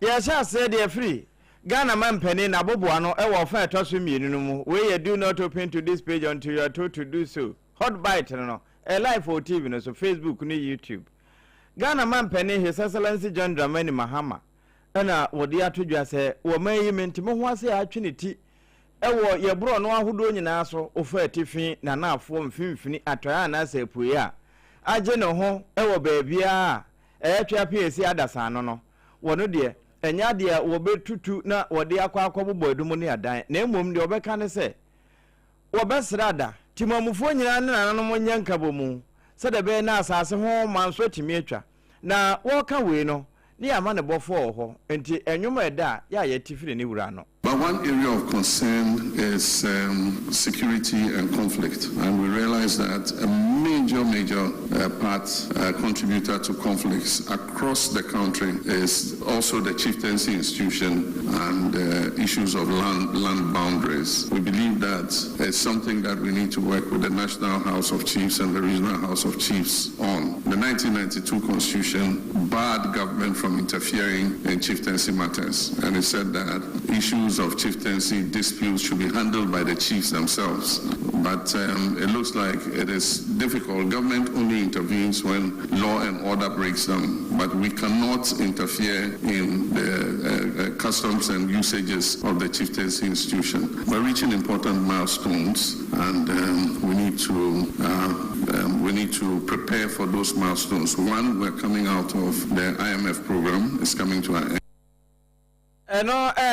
ye sha say dey free Ghana man penny na boboa no e wo fa etoso mienu no mu we do not open to this page until you are told to do so hot bite no live for TV no so Facebook no YouTube Ghana man penny His Excellency John Dramani Mahama na wodi atodwa say wo mayi mentimo ho ase atweneti ewo ye bro no ahodo nyina so ofa atifi na na afo mfimfini atoya na asa epuye a agye no ho ewo baabia etwa PAC adasa no wono de enya de wo betutu na wode akwa bobodu ne adan na emom de obeka ne se wo besrada timamufo nyina ne nananom nyanka bomu se de be na asase ho manso timi atwa na wo ka we no ne ama ne bofo ho enti enwoma eda ya ye tifire ne wura no But one area of concern is security and conflict. And we realize that a major contributor to conflicts across the country is also the chieftaincy institution and issues of land boundaries. We believe that it's something that we need to work with the National House of Chiefs and the Regional House of Chiefs on. The 1992 Constitution barred government from interfering in chieftaincy matters, and it said that issues of chieftaincy disputes should be handled by the chiefs themselves. But it looks like it is difficult. Government only intervenes when law and order breaks down, but we cannot interfere in the customs and usages of the chieftaincy institution. We're reaching important milestones, and we need to prepare for those milestones. One, we're coming out of the IMF program. It's coming to an end.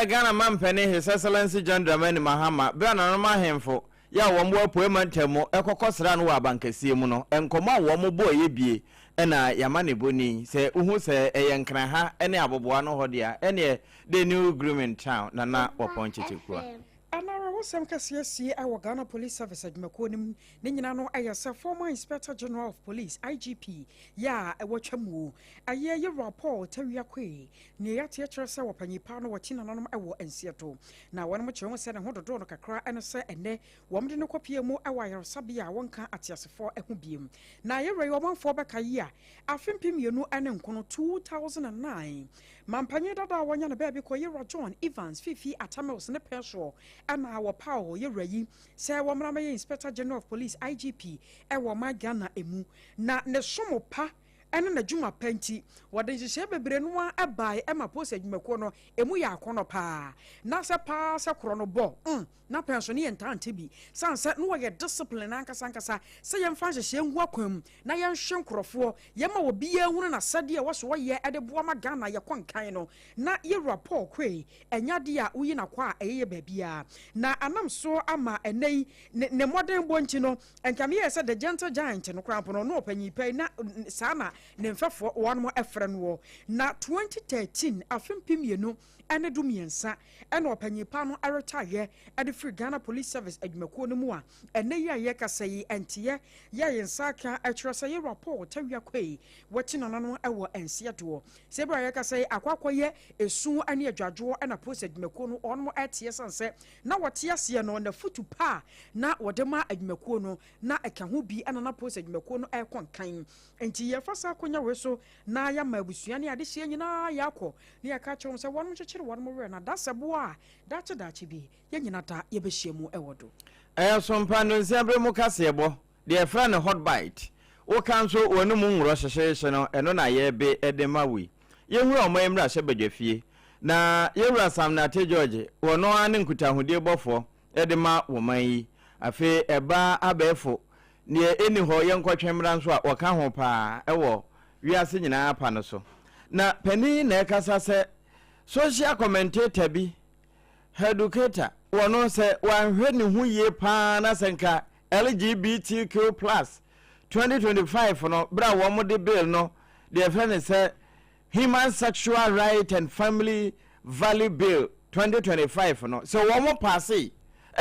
Ghana man penny His Excellency John Dramani Mahama Bana no mahemfo ya wo mo apuemantemo ekokosra no wa bankasi mu no enkoma wo mo boy ebie na yamane boni se uhu se eyenkran ha ene aboboa no hodia ene the new agreement town na woponchechekua Anara wasam kasiasi awa Ghana Police Service admakonim ne nyina no ayasa former Inspector General of Police IGP ya ewotwamu aye ye rapport tawia kwe ne yate kyerese wapanyipa no watina nanom ewo ensieto na wonmo kyerɛ se ne hododo no kakra ene se ene womde ne kopie mu awa yarsabia wonka atiasefo ehu biem na ye re womanfo beka yi a afempim yenu ene nkono 2009 mampanye dada wonya ne baabi ko ye John Evans Fifi Atamels ne pesho ana our power ye reyi say womrama ye Inspector General of Police IGP ewo ma Ghana emu na ne somo pa ene na djuma panti wode nhye bebre no a abai ema post adwumako no emu ya akono pa na se pa se kro no bo na penso ne yentante bi sanse no ye discipline ankasa se ye mfa hye ngu akwam na ye nhwe nkrofo ye ma obi ye hunu na sade e woso ye ede boa ma Ghana ye kwankan no na ye rapport kwe enyade a uyi na kwa eye babia na anam so ama enei ne modern bonchi no enkame ye se the gentle giant no krampo no opanyipai na sana ne mfafo one mo efre no na 2013 afempim yenu ene dumiensa ene opanyipa no retire ede free Ghana Police Service adwumako no mu a ene ye kasayi entiye ye yensaka atwresa ye rapport tawia kwei watina no ewo enseato sebra ye kasayi akwakoye esu ane adwadwo ena post adwumako no onmo atie sanse na wote ase no na futu pa na wodema adwumako no na eka ho bi ana na post adwumako no ekonkan enti ye fasa konya weso na ya mabusua ne ade hye nyina yakọ ne ya ka kyerɛ sɛ wɔn kyekere wɔn mo wɛ na dasebo a dache bi ye nyina ta ye behye mu ewodo SOMPA no nsiabre mu kasebo de friend hot bite o kan so wonu mu nwuro hyehyehye no eno na ye be edemawi ye hu o mayemra hye badwafie na ye wura Sam na te George wono ane nkutahudie bofo edema wo man yi afi eba abefo ne eni ho ye nkotwemra nso a woka ho pa ewo wiase nyina apa no so na pani na ekasa se social commentator bi educator wono se wanhwe ne hu ye pa na senka LGBTQ+ 2025 no bra wo mo de bill no the friend say Human Sexual Right and Family Value Bill 2025 no so wo mo pass e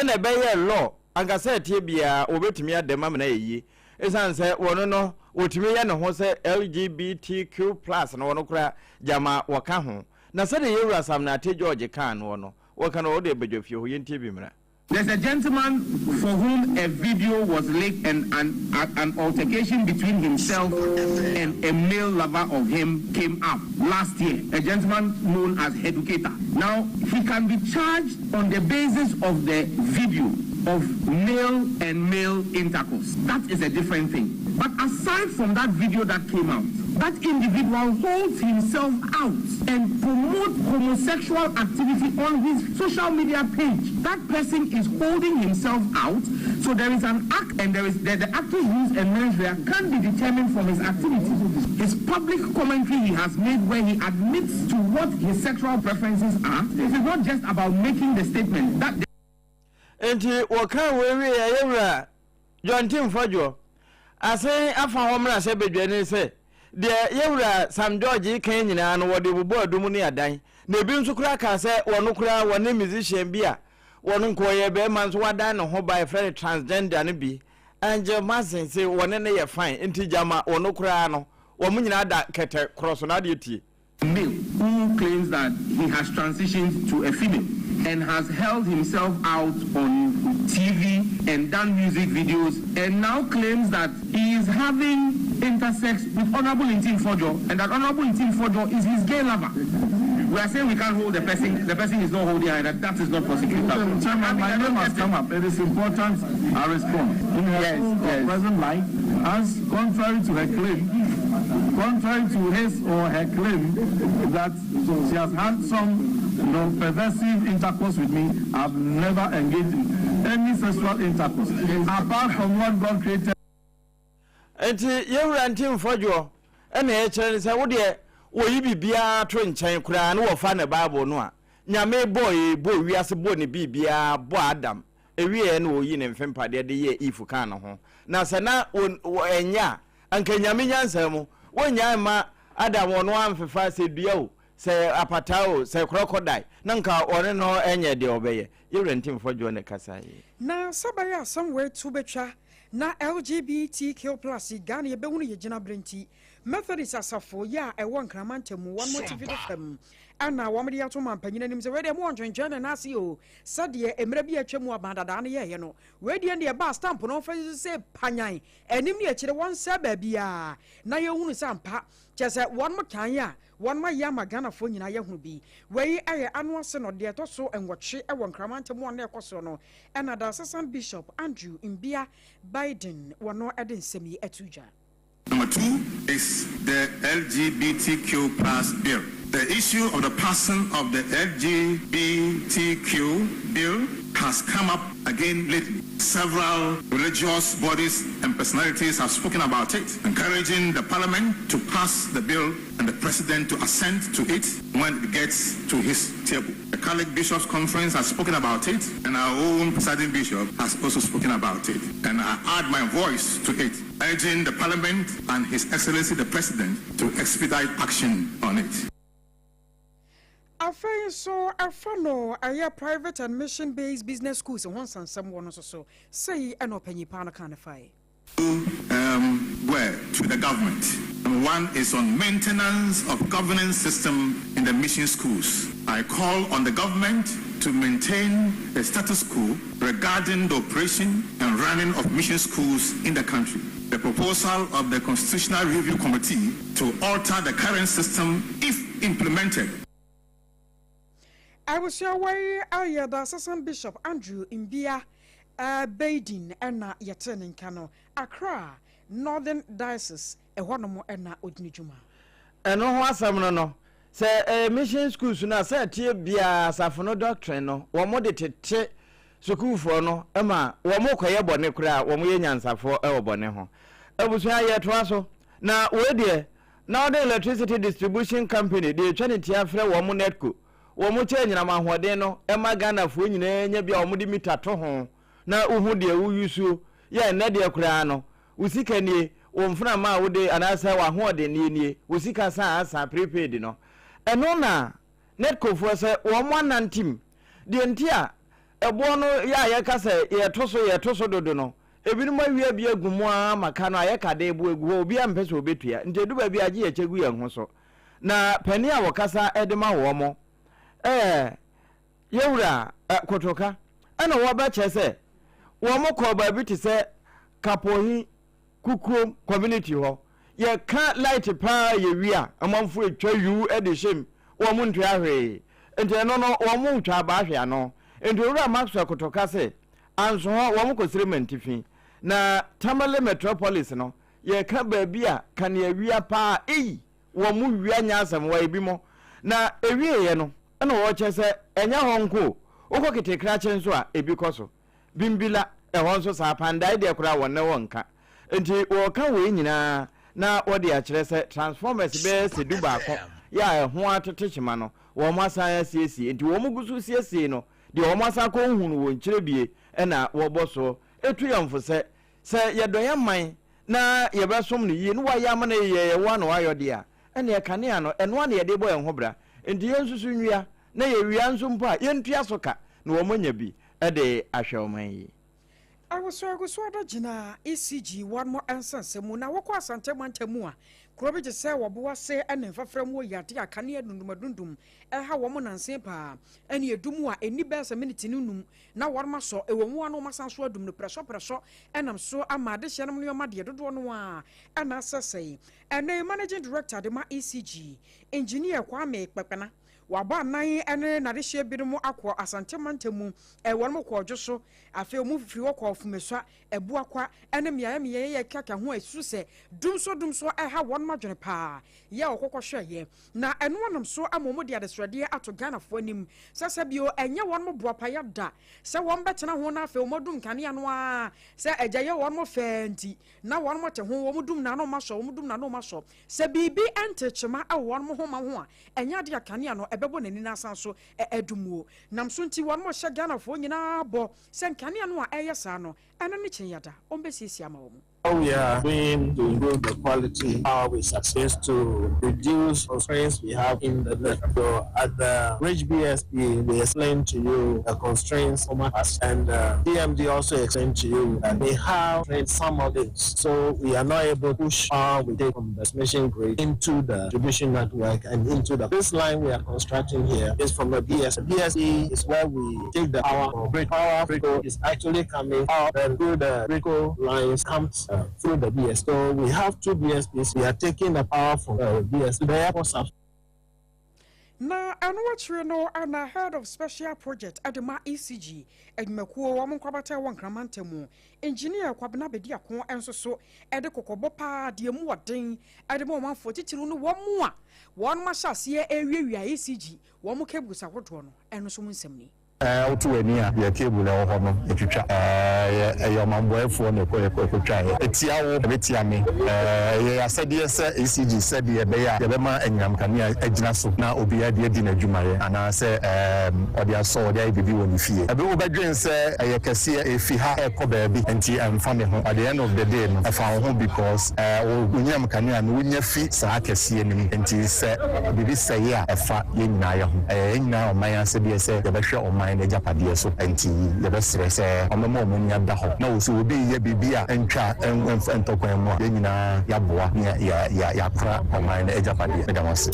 na be ye law anga say tie bia obetumi adema na yi esan say wono no wotumi ye ne ho say LGBTQ+ no wono kra jama waka ho na say the yewura Sam na te George kan wono waka no de bedwafie ho yentie bi mra. There's a gentleman for whom a video was leaked and an altercation between himself and a male lover of him came up last year. A gentleman known as Educator. Now, he can be charged on the basis of the video of male and male intercourse. That is a different thing. But aside from that video that came out, that individual holds himself out and promotes homosexual activity on his social media page. That person is holding himself out, so there is an act, and the actor's rules and menswear can be determined from his activities. His public commentary he has made where he admits to what his sexual preferences are. It is not just about making the statement that. Enti waka wewe ya yewra John Tim Fajo ase afa homra se bedwane se de yewura Sam George kan nyina no wode bubo adum ne adan na ebi nso kura ka se wono kura wone musician bi a wono nkoye be man so wadan no ho by friend transgender ne bi Angel Mazen say wone ne ye fine enti jama wono kura no wo mu nyina da kete cross na de tie male who claims that he has transitioned to a female and has held himself out on TV and done music videos and now claims that he is having intersex with Honorable Intim Fojo and that Honorable Intim Fojo is his gay lover. We are saying we can't hold the person is not holding her, that is not prosecuted. Chairman, my name has come up. It is important I respond. In her present life, as contrary to her claim, contrary to his or her claim that she has had some perversive intercourse with me, I've never engaged in any sexual intercourse apart from what God created. And you ran Tim Fojo, and the challenge I would hear, wo yi bibia to nchen kura na wo fa na Bible no a nyame boy wiase bo ne bibia bo Adam ewie na wo yi ne mfempa de ye ifu kan no ho na se na enya anka nyame nyansa mu wonya ma Adam wono amfefa se dua o se apata o se crocodile na nka one no enye de obeye yewrentim Fojo ne kasa yi na sabaya somewhere to betwa na LGBTQ+ Ghana ye be hunu ye gina brenti Methodist asafo ya ewon kramantemu one motivated fam ana wamde yato mampanyina nim se we de mo ntwenchen na ase o sade emre bi atwemu abandada na ye no we de ne ba stamp no fa se panyan enim ne akire won sa ba bia na ye hunu sampa chese won mo kan ya won ma ya magana fo nyina ye hunu bi we aye anu ase no de to so enwoche ewon kramantemu na ekoso no ana da assistant bishop Andrew Mbia Biden wono eden semi etuja. Number 2 is the LGBTQ+ bill. The issue of the passing of the LGBTQ bill has come up again lately. Several religious bodies and personalities have spoken about it, encouraging the parliament to pass the bill and the president to assent to it when it gets to his table. The Catholic Bishops' Conference has spoken about it, and our own presiding bishop has also spoken about it. And I add my voice to it, urging the parliament and His Excellency the President to expedite action on it. Afei so afano aya private and mission based business schools once and someone so say enopanyi pa na kan fai where to the government. Number 1 is on maintenance of governance system in the mission schools. I call on the government to maintain the status quo regarding the operation and running of mission schools in the country. The proposal of the Constitutional Review Committee to alter the current system if implemented. I was sure why the Assistant Bishop Andrew Mbia Biden and Yaten in Kano, Accra, Northern Diocese, a one and Odnijuma. And no one no. Say mission schools na say tie bia safono doctrine no wo mo de tete school for no ema wo mo koye bone kura wo mo ye nyansafo e wo bone ho ebusu aye to aso na we de na the electricity distribution company de twene tie afre wo mo netco wo mo che nyina mahode no ema Ghana fo nyina nya bia wo mo de meter to ho na uhu de wo yusu ye na de kura no usika nie wo mfuna ma wo de anasa wa ho de nie usika sa asa prepaid no eno na netco fo se wo mo anantim de ntia ebo no ya kasa ye toso dodo no ebinum awia bia gumu maka no aye kade ebo egu obi ampese obetua nte du ba bia age ye chegu ye ho so na pani a wo kasa edema wo mo yewura kotoka ana wo ba chese wo mo ko ba bi ti se kapohi kukuom community ho ye ka light pa ye wia amanfo etwa yu edishem wo mo ntua hwe ente no wo mo ntwa ba hwe ano ente owura maxwa kotoka se anso ho wo mo kosirementifi na Tamale Metropolis no ye ka ba bi a kan ye wia pa wo mo wia nyasam wa ebi mo na ewie ye no ana wo chese enya honko okọ ketekra chenso a ebi koso bimbila ehonso sa pandai de kura wonne wonka enti wo ka we nyina na wo de a kire se transformers be se duba ko ya ho atotechima no wo mo asan asiesie enti wo mo gusu siesie no de wo mo asan ko hunu wo nkire bie na wo boso etu yamfo se yedoya man na yebesom no yie no wa ya ma na ye wa no ayo de a ene ye kanea no eno na ye de boy ho bra enti yensusu nwia na ye wia nso mpo a yentua so ka na wo monya bi e de ahwe oman yi agusu adagina ECG one more answer mu na wokọ asante mantamu a krobe je se wobo se ene fafram wo yade akane adundum ha wo mo nanse pa ene edumu a eni be se minute nunum na worma so ewo mu anu masan so adum no preso enam so amade hyenem no yoma de dodo no a ana sesei ene managing director de ma ECG engineer Kwame Kpepena waba nan ene na de hye binom akọ asante mantamu won mo kọ dwoso afi mu firi wo kọ fumeswa ebu akwa ene miye ye kaka ho asu se dumso ha won madwene pa ye okokọ hweye na eno wonam so amomo de adesrade ato Ghana fo anim sasa bio enye won mo boapa ya da se won betena ho na afi omodum kane ano a se ejaye won mo fenti na won mo te ho omodum na no maso se bibi entechema won mo ho ma ho a enya de kane ano ebebo nani na san so edumuo nam so nti won mo hye Ghana fo nyina bo se kane ano a eyesa no eno ni chen yada ombesisi ama wo mu. We are doing to improve the quality how we success to reduce constraints we have in the net. So at the Bridge BSP, we explain to you the constraints SOMA has, and DMD also explained to you that they have trained some of it. So we are not able to push power we take from the transmission grid into the distribution network and into this line we are constructing here is from the BSP. BSP is where we take the power from grid. Power Rico is actually coming out and through the Rico lines comes through the BS. So we have 2 BSPs. We are taking the power from BS to the airport. Na anwachre no ana head of special project adema ECG edmekuo wo monkwabata won kramantemu engineer kwabena bedi akon enso so ede kokobo pa de mu woden adema wo manfo titiru no wo mu a won ma hyase ewiewia ECG wo mo kebusa hoto no eno so munsem ni otu eni a ye cable e ho no etwitwa ye mamboefo na ekotwa etia wo betia me ye asede se ECG said ye be ya ye be ma enyam kane agina so na obi ya de na adwuma ye ana se odi aso odi ai bibi woni fie ebe wo badwen se ye kase efi ha ekọ baabi enti amfa me ho at the end of the day no afa ho because wo nyam kane a no wonya fi sa kase enim enti se bibi se ye afa ye nyina ye ho nyina o man ase bi se ye be hwe na japade so enti ye be sere se omemo omunya da ho na wo so obi ye bibia entwa entokwan mu ye nyina ya boa ya pra oman na japade da wase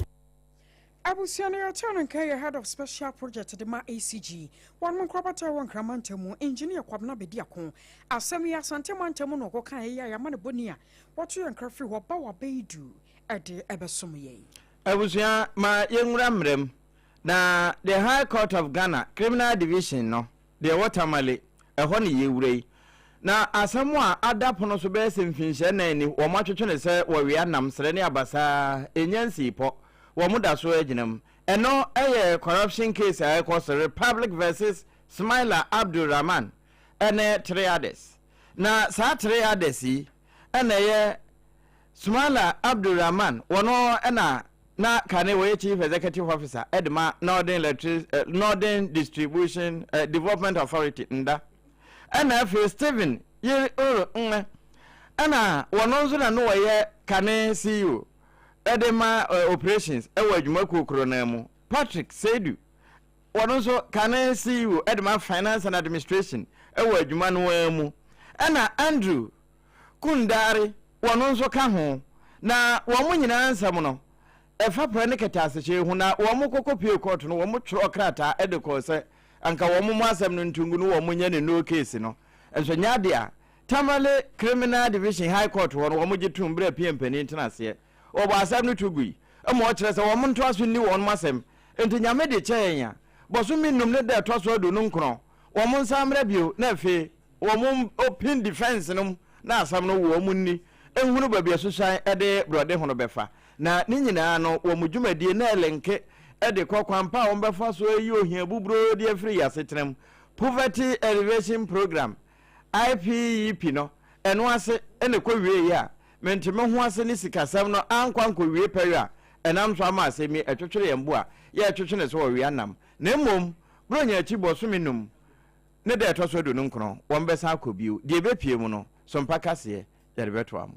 Abusiano Yatano Kaya head of special project de ma ACG one mon kwabata won kramantemu engineer kwabna bediakon asem ya sante mantemu no kokan ya ma ne bonia wotu yankrafi wo ba wa beidu ede ebesom ye Abusia ma yenwura mrem na the High Court of Ghana Criminal Division no the watermale eho ne yewurei na asemu a adapono so be semfinhye na ni wo matwetwe ne se wo wia nam sere ne abasa enyansi po wo muda so aginam eno eye corruption case a cause Republic versus Smaila Abdulrahman ene triades na sa triades yi ene ye Smaila Abdulrahman wono ena na kane we chief executive officer edma Northern Distribution Development Authority nda ena fe Stephen ye ena wono nso na no ye kane CEO edema operations ewa adwuma kokoro na mu Patrick Sedu wono nso kane CEO edma Finance and Administration ewa adwuma no mu ena Andrew Kundari wono nso ka ho na wo mo nyina ansam no efa prane ketase che hu na wo mo kokopie court no wo mo twro krata edeko se anka wo mo asem no ntungu no wo mo nya ne no case no enso nya de a Tamale Criminal Division High Court wo mo gitum bra piempani ntenase wo bo asem no tugui e mo kire se wo mo nto aso ni wo mo asem enti nyame de kyenya bo so minum ne de to so do no nkro wo mo nsamra bio na fe wo mo open defense no na asam no wo mo ni enhunu babia so shan ede brode hono befa na ni nyina no wo mudwumadie na elenke ede kokwampa wo befa so eyi ohia bubro de afri yasetrem Poverty Elevation Program IPEP no eno ase ene kwowie ya mentime ho ase ni sikasam no ankwanko wie pewa enam so ama ase mi etwetwere yembo a ye etwetwere so wo wi anam na mmom bronya achi boso minum ne de to so do no nkro wo mbesa akobio de bepie mu no so mpaka se ye de beto am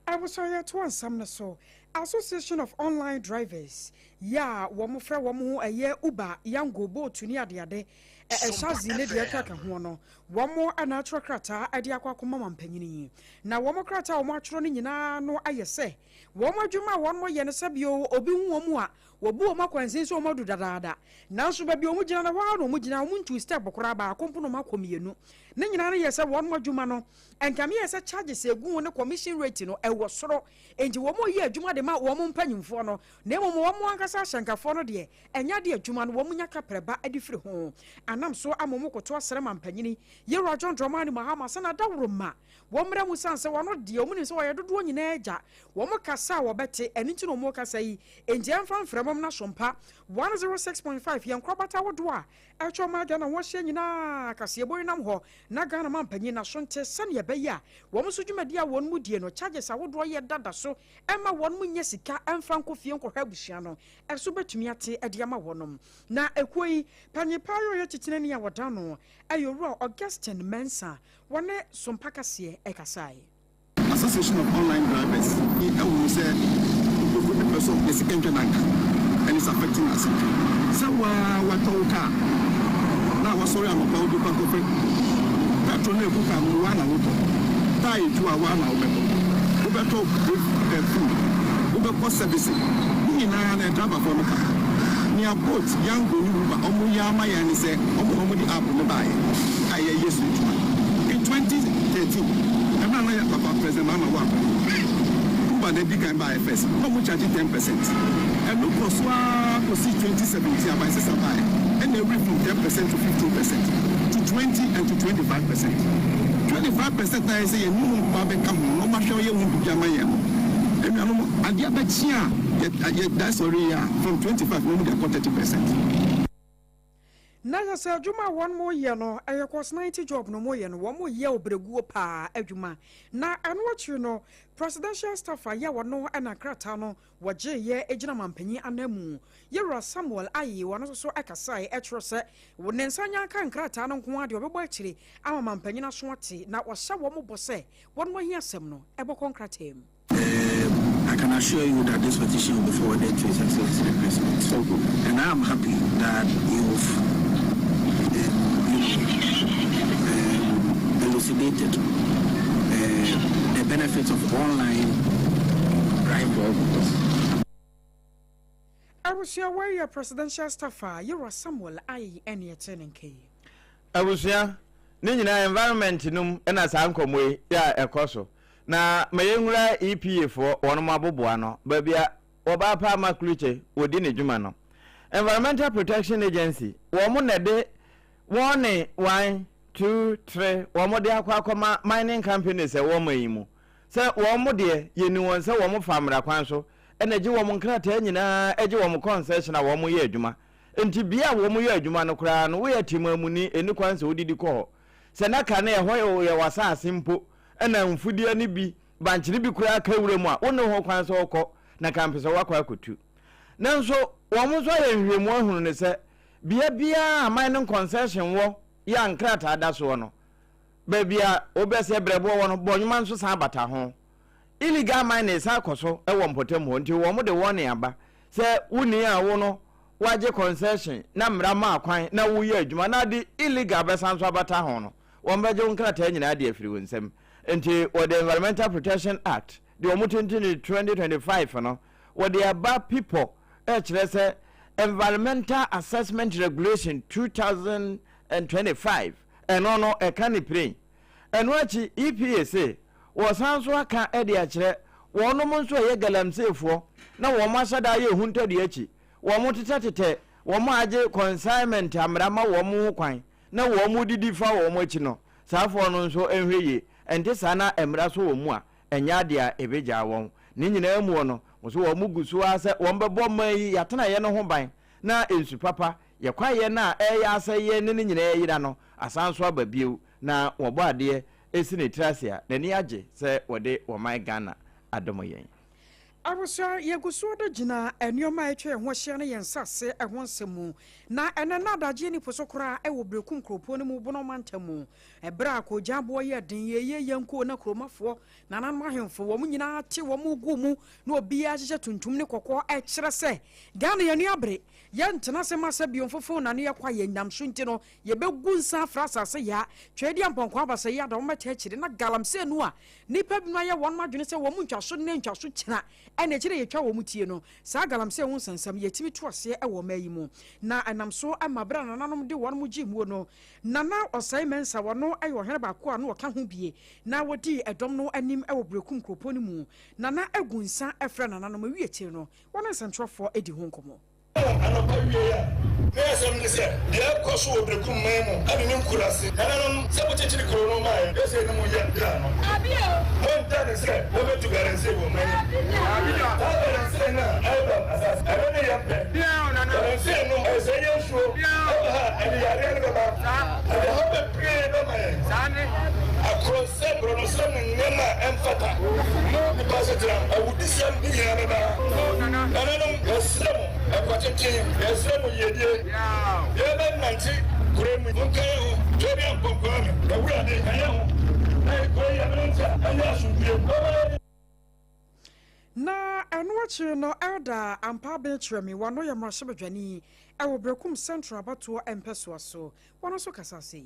I was sorry to one some so Association of Online Drivers. Ya womu fra womu a year Uber yango bo to near the ade a shazi ne de ataka hono. One more a natural crata a diaqua mama penny. Now one more crata or much running no I say. One more juma one more yenesabio obi womua. Wobu makwansin so modu dada na so ba bi omugina na wa no omugina omuntu step bokora ba kompono makomienu ne nyina na yesa won madwuma no enkame yesa charges egun ne commission rate no e wo soro enji wo mo ye adwuma de ma wo mo mpanyimfo no na mo wo mo ankasa hyankafo no de enya de adwuma no wo mo nya kapreba adifiri ho anam so amomo koto asere mampanyini ye rojon dromani mahama sana dawroma wo mra mu sanse wo no de omuni so wo ye dodo nyina agya wo mo kasa wo bete eni nti no mo kasa yi enji amfa na SOMPA 106.5 yankrobata wodoa echo ma ga na wo hye nyina kase eboy nam ho na ga na mampanyi na so nte sane ye beya wo mo so dwumadi a won mu die no charges awodo ye dada so ema won mu nya sika emfa nkofie nkɔhwa busia no eso betumi ate ade ama wonom na ekoi panyipayo ye titina ni ya woda no ayoro Augustine Mensa wone SOMPA kase ekasai Association of Online Drivers I will say the person is and it's affecting us. So what car now was sorry I'm about to come over. That only book I'm one out. Tie to a 1 hour. Over top with the food. Over post service. In a driver for the car. Near boats, young Uber, Omuyama and say, Omudi up on the buy. I yes in 2013. I'm not about President Mama. But they can buy first. How much charge 10%? And look for swap see 2017 by sister buy. And they reach from 10% to 15% to 20 and to 25%. 25% I say no babe come no matter you won't be Jamaica. And the other year that's already from 25 no more than 30%. Na ya se adwuma one more year no ayekos 90 job no more year no one more year obreguo pa adwuma na eno achi no presidential staff ya wono na krata no waje ye ejina mampanyi anamu Yera Samuel AGYEWAA no so akasai etro se wonensanya kan krata no nko ade obebo akire ama mampanyi na so ate na wahya wo mo bose won mo hiasem no ebo konkratem. I can assure you that this petition will be forwarded to His Excellency the President. And I am happy that you've elucidated the benefits of online drive. I was here where your presidential staffer, Yera Samuel AGYEWAA and your turning key. I was here, Nina environment num and as uncle way, ya AKOSUA. Na mayengura EPA for one mabuano, babia obapa makluche wodini jumano. Environmental Protection Agency, womune de 1 2 3 womode akwa mining companies e womo yimu. Se womode yeni won se womo famra kwan so energy womo nkrata nyina eje womo concession na womo ye adwuma. Enti bia womo ye adwuma no kra no we atimamuni eni kwan se odidi ko. Se na ka na ye hoye ye wasa asimpo ena mfudie ni bi banchiri bi kura aka wure mu a wonne ho kwan so okọ na campus wakwa akotu nanso womo so ye nhwemu ahunu ne se bia mining concession wo ya nkrata ada so no ba bia obese brebo wo no bonyuma nso sa abata ho illegal mining sa akoso e wo mpotem ho nti womo de wone aba se wuni a wo no waje concession na mra ma akwan na wo ye adwuma na de illegal be sanso abata ho no wo mbeje nkrata nyina de afiri wonsem enti what the Environmental Protection Act the omutinti 2025 no what the about people say Environmental Assessment Regulation 2025 and no e can pray and what EPA say was answer aka e de akire wono mo nso ye galamsefo na wo masada ye hunta de achi wo mo tetetete wo mo age consignment amrama wo mo kwan na wo mo didi fa wo mo achi no saafo no nso enhweye ente sana emra so wo mu a enya de a ebeja won ni nyina mu no so wo mu gusu ase wo mbebo mai yatena ye no ho ban na ensu papa ye kwaye na eya ase ye ni nyina yira no asanso ababiu na wo bo ade esi ne trasia na ni age se wo de wo mai Ghana adomo yen Arosa Yaguso de Gina and your maitri and what Shani and Sasse at once a moon. Na and another Jenny Posokra, I will be Kunko Ponimu Bonomantamo, a braco Jaboya, Dinye, Yanko, and a chroma for Nana Mahim for Womina, Tiwamu Gumu, no Biaja Tuntumiko, extra say. Gani and Yabre, Yan Tanasa Masabion for phone and near quiet Nam Suntino, Yabel Gunsa Frasa say ya, Tradian Ponquaba say ya, don't my touch in a galam say noa. Nipep Naya one marginal woman, should name Chasuchina. And a chile chow mutino, Sagalam say once and some yetimi twas here a womayimo. Na and I'm so I'm my brother and I'm the one mujim wono. Nana or Simon Sawano, I will have a qua no account be. Now what dear I don't know any I will brekum croponimu. Nana a gunsa a friend and I'm a retino. One is central for Eddie Honkomo. Yes, I'm the same. The AKOSUA AGYEIWAA, I mean, Kurasi, and I'm sabotaging the corona. They say, no, you're done. One time, say, never to get and say, woman. I say, no, I don't know. Yeah, I say, no, I say, you're sure. And the area about I hope a prayer, no man. Across several son and Nema and Fata. Because I would disarm me. No, I got a team. There's some year. Yeah, 90. Grammy, okay, Jorian Pocom, the way I na and watch no elder and pabetry me one no yamrashabani I will brekum central about to empeswa so one also casasi.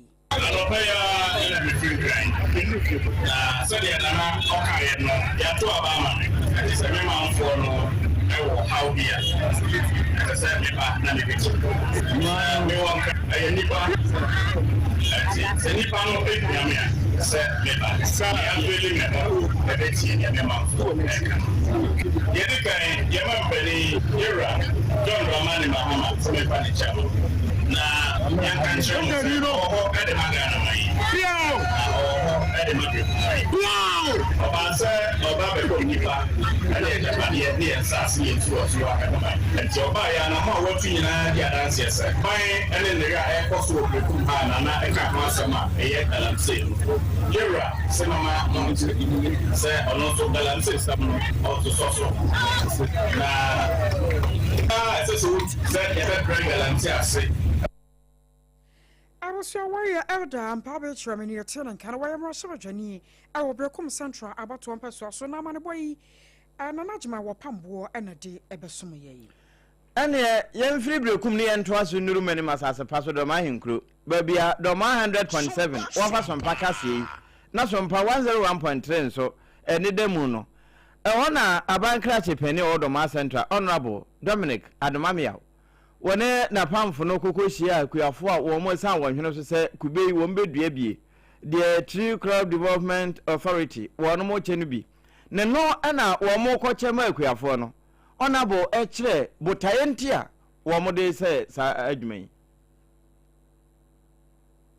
I was your warrior elder and pabetry me near Tin and Canaway Rosajani. I will brekum central about to empeswa so now man boy and anajma wapambo and a day ebesumaye. And young free brekum near and twas in Numanimas as a password of my crew. Baby, Doma 100.7, offer some Pacasi, not some per 101.3, so any demuno. A honor a bank crash penny or Doma Central, Honorable Dominic Adamamia. When na pam for no cocosia, we are for one more someone, you know, to say, could be one bed baby. The Tree Club Development Authority, one more chenubi. No, Anna, one more coach a mercury for no. Honorable H. Botayentia, one more day say, Sir Edmund.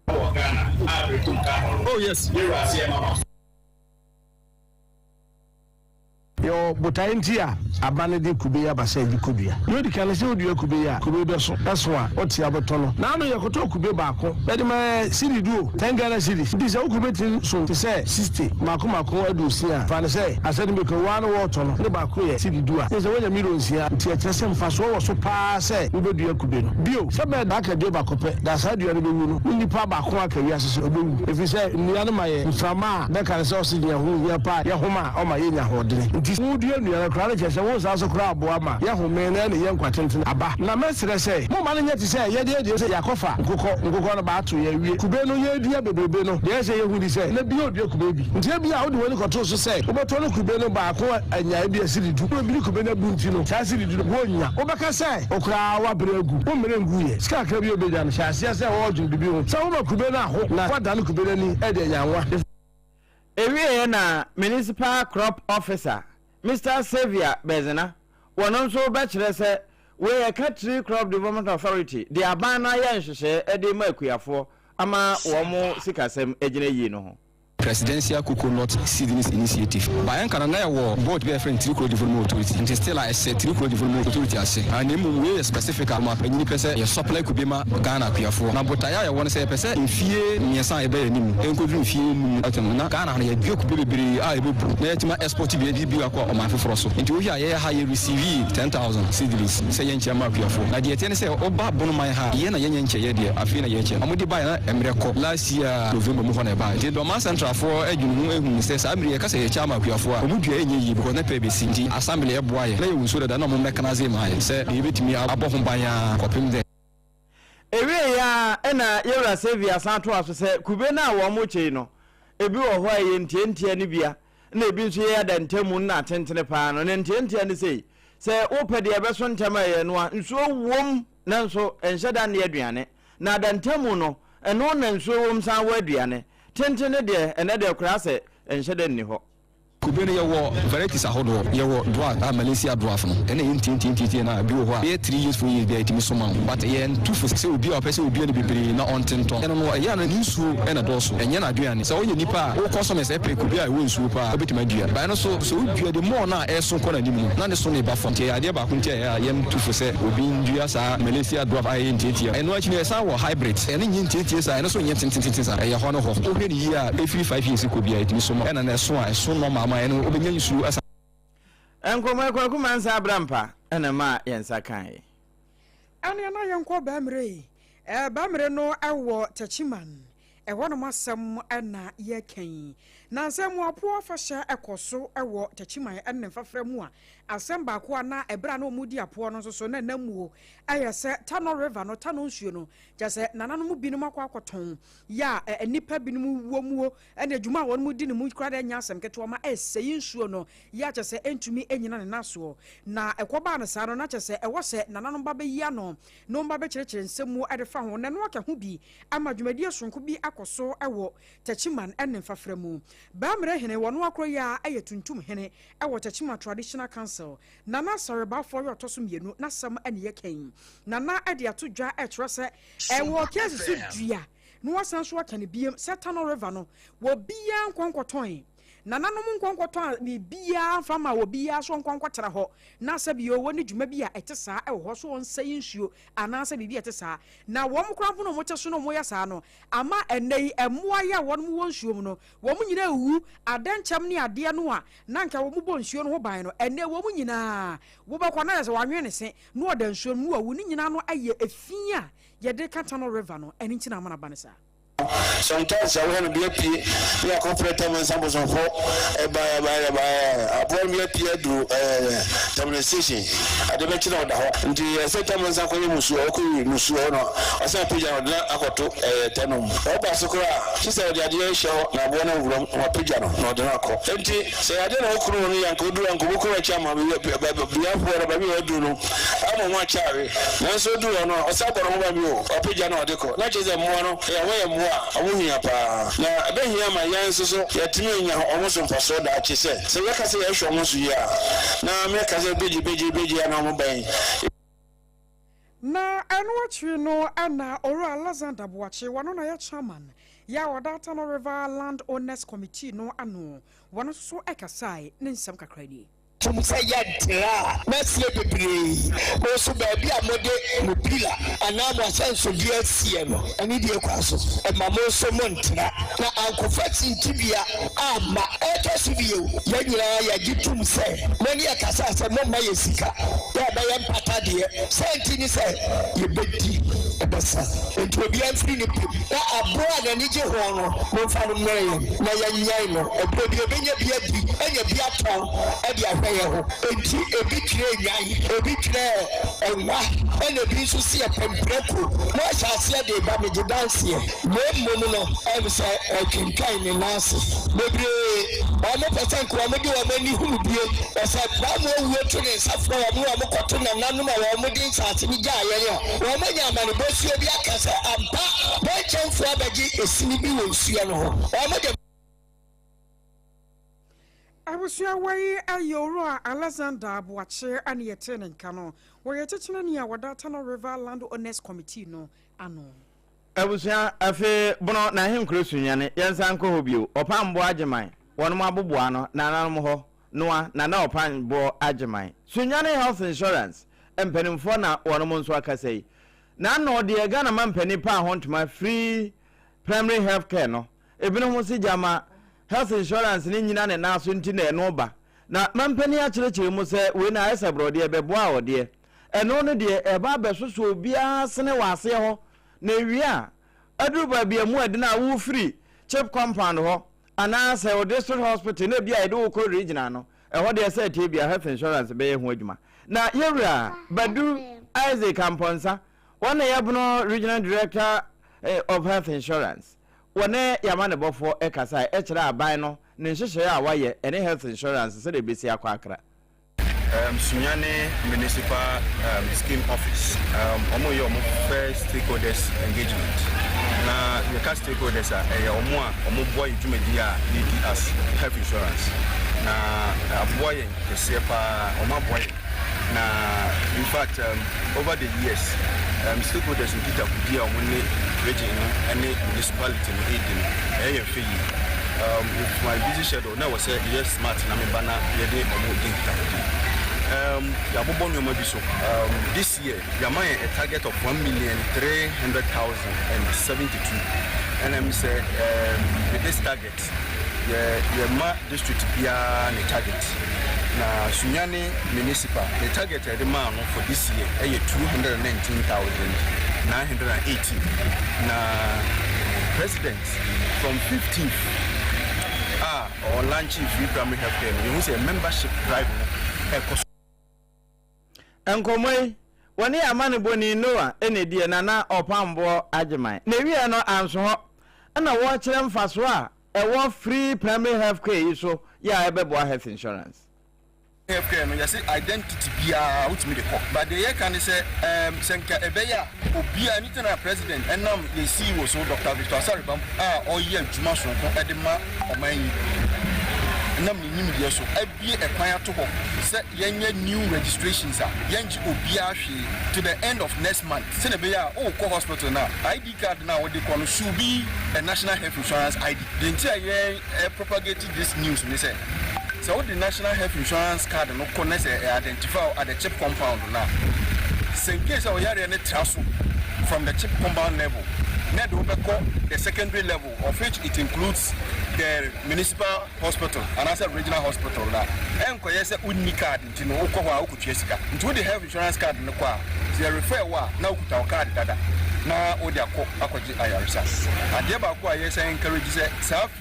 Oh, yes. Yo botaintia abane de kubeya basa di kubia no di kan se odi kubeya kube be so eso a oti abotono na no yakoto kube baako be de ma siri duo 10 Ghana cedis di se kube tin so ti se 60 mako adusi a fa ne se asedi be ko wan water no ne baako ye siri duo a se wonya million sia ti e kyese mfa so wo so pa se wo be dua kube no bio se be da ka de baako pe da sa dua ne be wu no ni pa baako aka wi asese obewu efi se nua no ma ye mframa be kan se o se nya hu ya pa ye homa o ma ye nya hodere Mudia Nua Crowd Chess was also crabboama, Yahuman and Yanquatin Abba. Na Mestre say, Momma yet to say, Yadia say Yakofa, Nkoko about to ye, Kubeno ye dear Bebeno, there's a who say, let be your baby. Until be out when you to say, Obatolo Kubeno Bako and Yabia City to be Kubena Buntino, Chassis to the Bonia, Obaka say, Okrawa Bregu, Woman, Skakabio Bedan, Chassis, all to be built. Some Kubena, what done Kubeni, Edia. Area na Municipal Crop Officer. Mr. Xavier Bezena, one also bachelor say, we a Tree Crop Development Authority, the Abana Yanshire, Eddie Mercury for Ama Wamo Sikasem Ejine Yino. presidential coconut seedlings initiative. By Ankanana war board be friend Tricolo Development Authority. And still I said Tricolo Development Authority I say. And we specific amount of any person a supply could be ma Ghana Piafo. Now but I want to say person in fear Niasa ebe nim. Encourage fear atamuna Ghana na ye could be I will let my export to be akwa o ma foforo so. Into here ye high receive 10,000 seedlings. Say yen chama Piafo. Na the ten say oba bono my ha ye na yen che ye de afina ye che. Amudi buy na emreko last year November mo na buy. The Doma Central for edwunu says Amri ka say chama Piafo. Omudua enyi because na pebe sinji assembly e boaye. Na ye so that na mo mekanaze mai. Say e betimi abofo banya kopim de. Ewe ya ena yewra Savia Santo aso se kube na wo mo chei no. Ebi wo ho aye ntientie ne bia. Na ebi nso ye da ntemu na atentene pa no. Ne ntientie ne sei. Se wo pede e beso ntema ye no a nso wom na nso enhyeda ne aduane. Na da ntemu no eno na nso wom san wa aduane. Tentene de ene de kura se enhyeda ni ho. Kubene yawo varieties ahodo yawo dwarf Malaysia dwarf no ene yin na bi wo ho a 3 years 4 years be itimi so man but yen two for say obi a person obi ne bebre na on tenton eno no ya na nsu ena doso enye na aduane so onye nipa wo customers e pe kubi a wo nsu pa obetima adua ba no so odua de more na eso ko na nimu na ne so ne ba fonte ya de ba ko ntia ya yen two for say obi ndua sa Malaysia dwarf a yin titia eno achi ne sa wo hybrid ene yin titia sa eno so yin tintin sa ya ho no ho o hwe ni ya every 5 years ko bia itimi so ena na so a eso normal eno obenya yisu asa enkoma kwakuma nsa abrampa ena ma yensa kan ane na yenko bamre bamre no ewo tachiman ewo no masem ena yekan na nsem apo afahya ekoso ewo tachiman enne fafremu a asem ba ko na ebra na omudi apo no so na namuo ayese Tano River no Tano nsuo no jase nanano mu binum akwakoton ya enipa binum womuo ene adwuma won mu di ne mu kra da nya asem keto ma eseyi nsuo no ya jase entumi enyina ne naso na ekoba no sa no na jase ewo se nanano ba be ya no no ba be kirekire nsemu edefa ho na no aka hu bi ama dwumadi asonko bi akoso ewo tachiman enne fafremu ba mre hene wono akro ya ayetuntum hene ewo Tachima Traditional Council nana soreba for your toso mienu na sam ene yeken nana ade ato dwa etrose ewo kesi su dua no wasan so aka ne biem Tano River no wo bia nkwankoton nana no nkwankoton bi bia fama wo bia so nkwankwotera ho na sabi yo woni dwuma bi a etesa ewo so on sayi nsuo ana sabi bi etesa na wo mkrafo no mo teso no mo yasa no ama enei emoa ya won mo nsuo no wo mo nyina wu adancham ne ade no a na nka wo mo bo nsuo no ho ban no ene wo mo nyina wo ba kwa na yasa wanwe ne se no oda nsuo mu awu ni nyina no aye efia ye de Tano River no eni ntina amana banesa sometimes I want to be a P. We are completing samples of by do demonstration at the mention of the settlements are calling Musu, I said, Pigeon, Akoto, Tenum. She said, the idea show, Nabona, or Pigeon, not the Nako. Empty, say, I don't know, Crony and Kudu and Kubuko Chama, we have do no. I'm a chari. And so do no, or Sabah, or Pigeon or Deco, not just a mono, a awuni apa na abehia ma yanso so yatimi nya omoso mfaso da akise se yaka se yahwe omoso ya na me ka se beji na mo ban na anwatri no ana oro Alexander Boache wano na ya chairman ya wada Tano River Land Owners Committee no ano wano so ekasai ne nsem kakrani Tumsa yadra mesie bebre mo so ba bia mode mo pila ana mo asenso bia sie no ani die kwaso e ma mo so mo ntra na ankofati ntibia ama eto bio ya nyira ya gitum se mani akasa se mo ma yesika ya ba ya mpata de senti ni se ye beti ebasa ento bia mfiri ni na aboa na ni je ho no mo fa no mmereye na ya nyai no ebo bia benya bia bi enya bia ton e dia enti ebi kire nyai ebi kire enwa ene bi so se pempreko mo asase de ba me de dance mo no e se kinkai ni nase bebre o mo pesen ko mo de o mani hunu bie e se ba mo wu to ne safo o mo koto na nanu ma o mo din sase ni ja ye o mo nya ma ne bo su obi akase ampa bo chemfo abaji esini bi wo nsuo no ho o mo de Abusia wai ayoro Alexander Boache ani yetene nkano wo yetechene ni a wada Tano River Land Owners Committee no ano Abusia afe bono na henkro sunyane yensan ko hobio opambo ageman wono maboboa no na nanom ho noa na opambo ageman sunyane health insurance empenimfo na wono mo nso akasai na no de Ghana mampani pa hontuma free primary health care no ebino mo si jama health insurance ni nyina ne na so nti na eno ba na mampani a kyerɛkyerɛ mu sɛ we na ayesabro de beboa wo de eno no de eba besoso obia sene wase ho na ewia adruba bia mu adina wo free chip compound ho ana say o district hospital na bia edo ko regional no ho de say tie bia health insurance be ye ho adwuma na yewura Badu Isaac Amponsa one yabno regional director of health insurance one yamane bofo ekasa e kire aban no ne nhyehyɛ a waye ene health insurance se de besi akwa Sunyane Municipal Scheme Office. Omo yo mo first stakeholders engagement. Na the cast stakeholders are omo boy dwumadi a need as health insurance. Na boy the sepa omo boy. Na in fact over the years stakeholders in Kita Kudi omo ne region and municipality no aid in fee. With my busy schedule now was yes smart na me bana yede omo din Kita. This year, Yamai a target of 1,300,072. And I'm say with this target, the district bia the target. Na Sunyane Municipal, the target at the man for this year, 219,980. Na President from 15th or launching free primary health care. You say membership drive. Enkomoi woni amane boni noa enedi na opambo ageman na wi no anso ho na wo kire mfaso a e free primary health care iso ya ebebo health insurance healthcare no yase identity bia ultimate the but the year can say senka ebeya obia anything president enam ye see wo so Dr. Victor Saribam oye adwuma so ko edema oman nam ni nimdia so abie ekwan ato ho se yenye new registrations a yenji obia hwe to the end of next month se ne be ya ko hospital na ID card na wo de ko no should be a national health insurance ID the entire propagating this news me say so the national health insurance card no connect identify at the chip compound now in case we are any transfer from the chip compound level now the secondary level of which it includes the municipal hospital and also regional hospital now and ko yese unni card nti no ko wa ku twesika nti the health insurance card no kwa they refer wa na okuta card dada na odi akwaji ayarisa ade ba ko ayese encourage say self